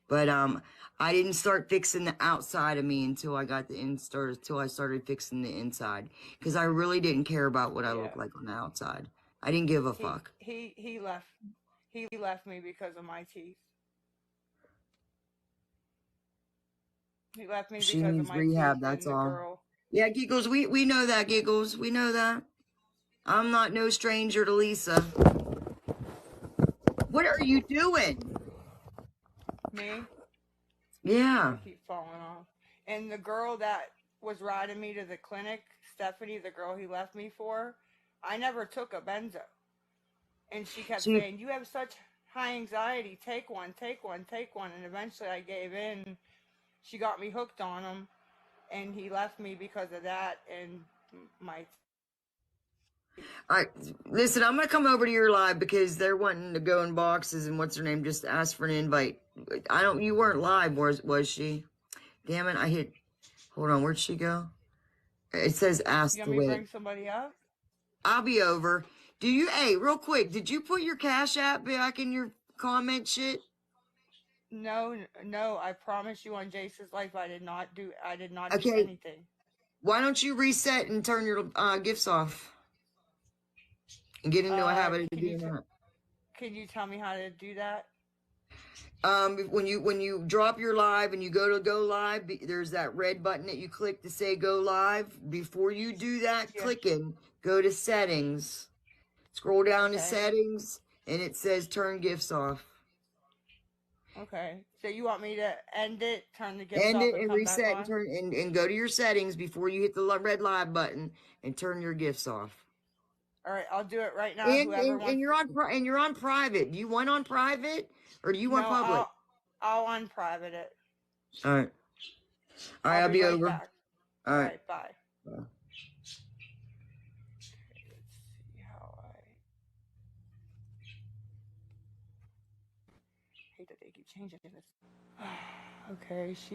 But I didn't start fixing the outside of me until I got until I started fixing the inside, because I really didn't care about what I looked Yeah. like on the outside. I didn't give a fuck. He left me because of my teeth. He left me She because of needs my rehab. teeth That's and the all. girl. Yeah, Giggles. We know that, Giggles. We know that. I'm not no stranger to Lisa. What are you doing? Me? Yeah. I keep falling off. And the girl that was riding me to the clinic, Stephanie, the girl he left me for, I never took a benzo. And she kept She saying, "You have such high anxiety. Take one, take one, take one." And eventually I gave in. She got me hooked on him, and he left me because of that and my. All right, listen, I'm gonna come over to your live because they're wanting to go in boxes, and what's her name just asked for an invite. You weren't live, was she? Damn it, I hit. Hold on, where'd she go? It says ask You to want me to wait. bring somebody up? I'll be over. Hey, real quick, did you put your Cash App back in your comment shit? No, no. I promise you on Jace's life, I did not do Okay, anything. why don't you reset and turn your gifts off and get into a habit of doing that? Can you tell me how to do that? When you drop your live and you go live, there's that red button that you click to say go live. Before you do that Yeah. clicking, go to settings, scroll down to Okay. settings, and it says turn gifts off. Okay. So you want me to end it, turn the gifts End off, it and and come back reset and on? turn and go to your settings before you hit the red live button and turn your gifts off. All right, I'll do it right now. And Whoever and, and wants. you're on private. Do you want on private or do you want No, public? I'll unprivate it. All right. All right, I'll I'll be be right over. back. All All right. right, bye. Bye. Okay, let's see how I hate that they keep changing this. Okay, she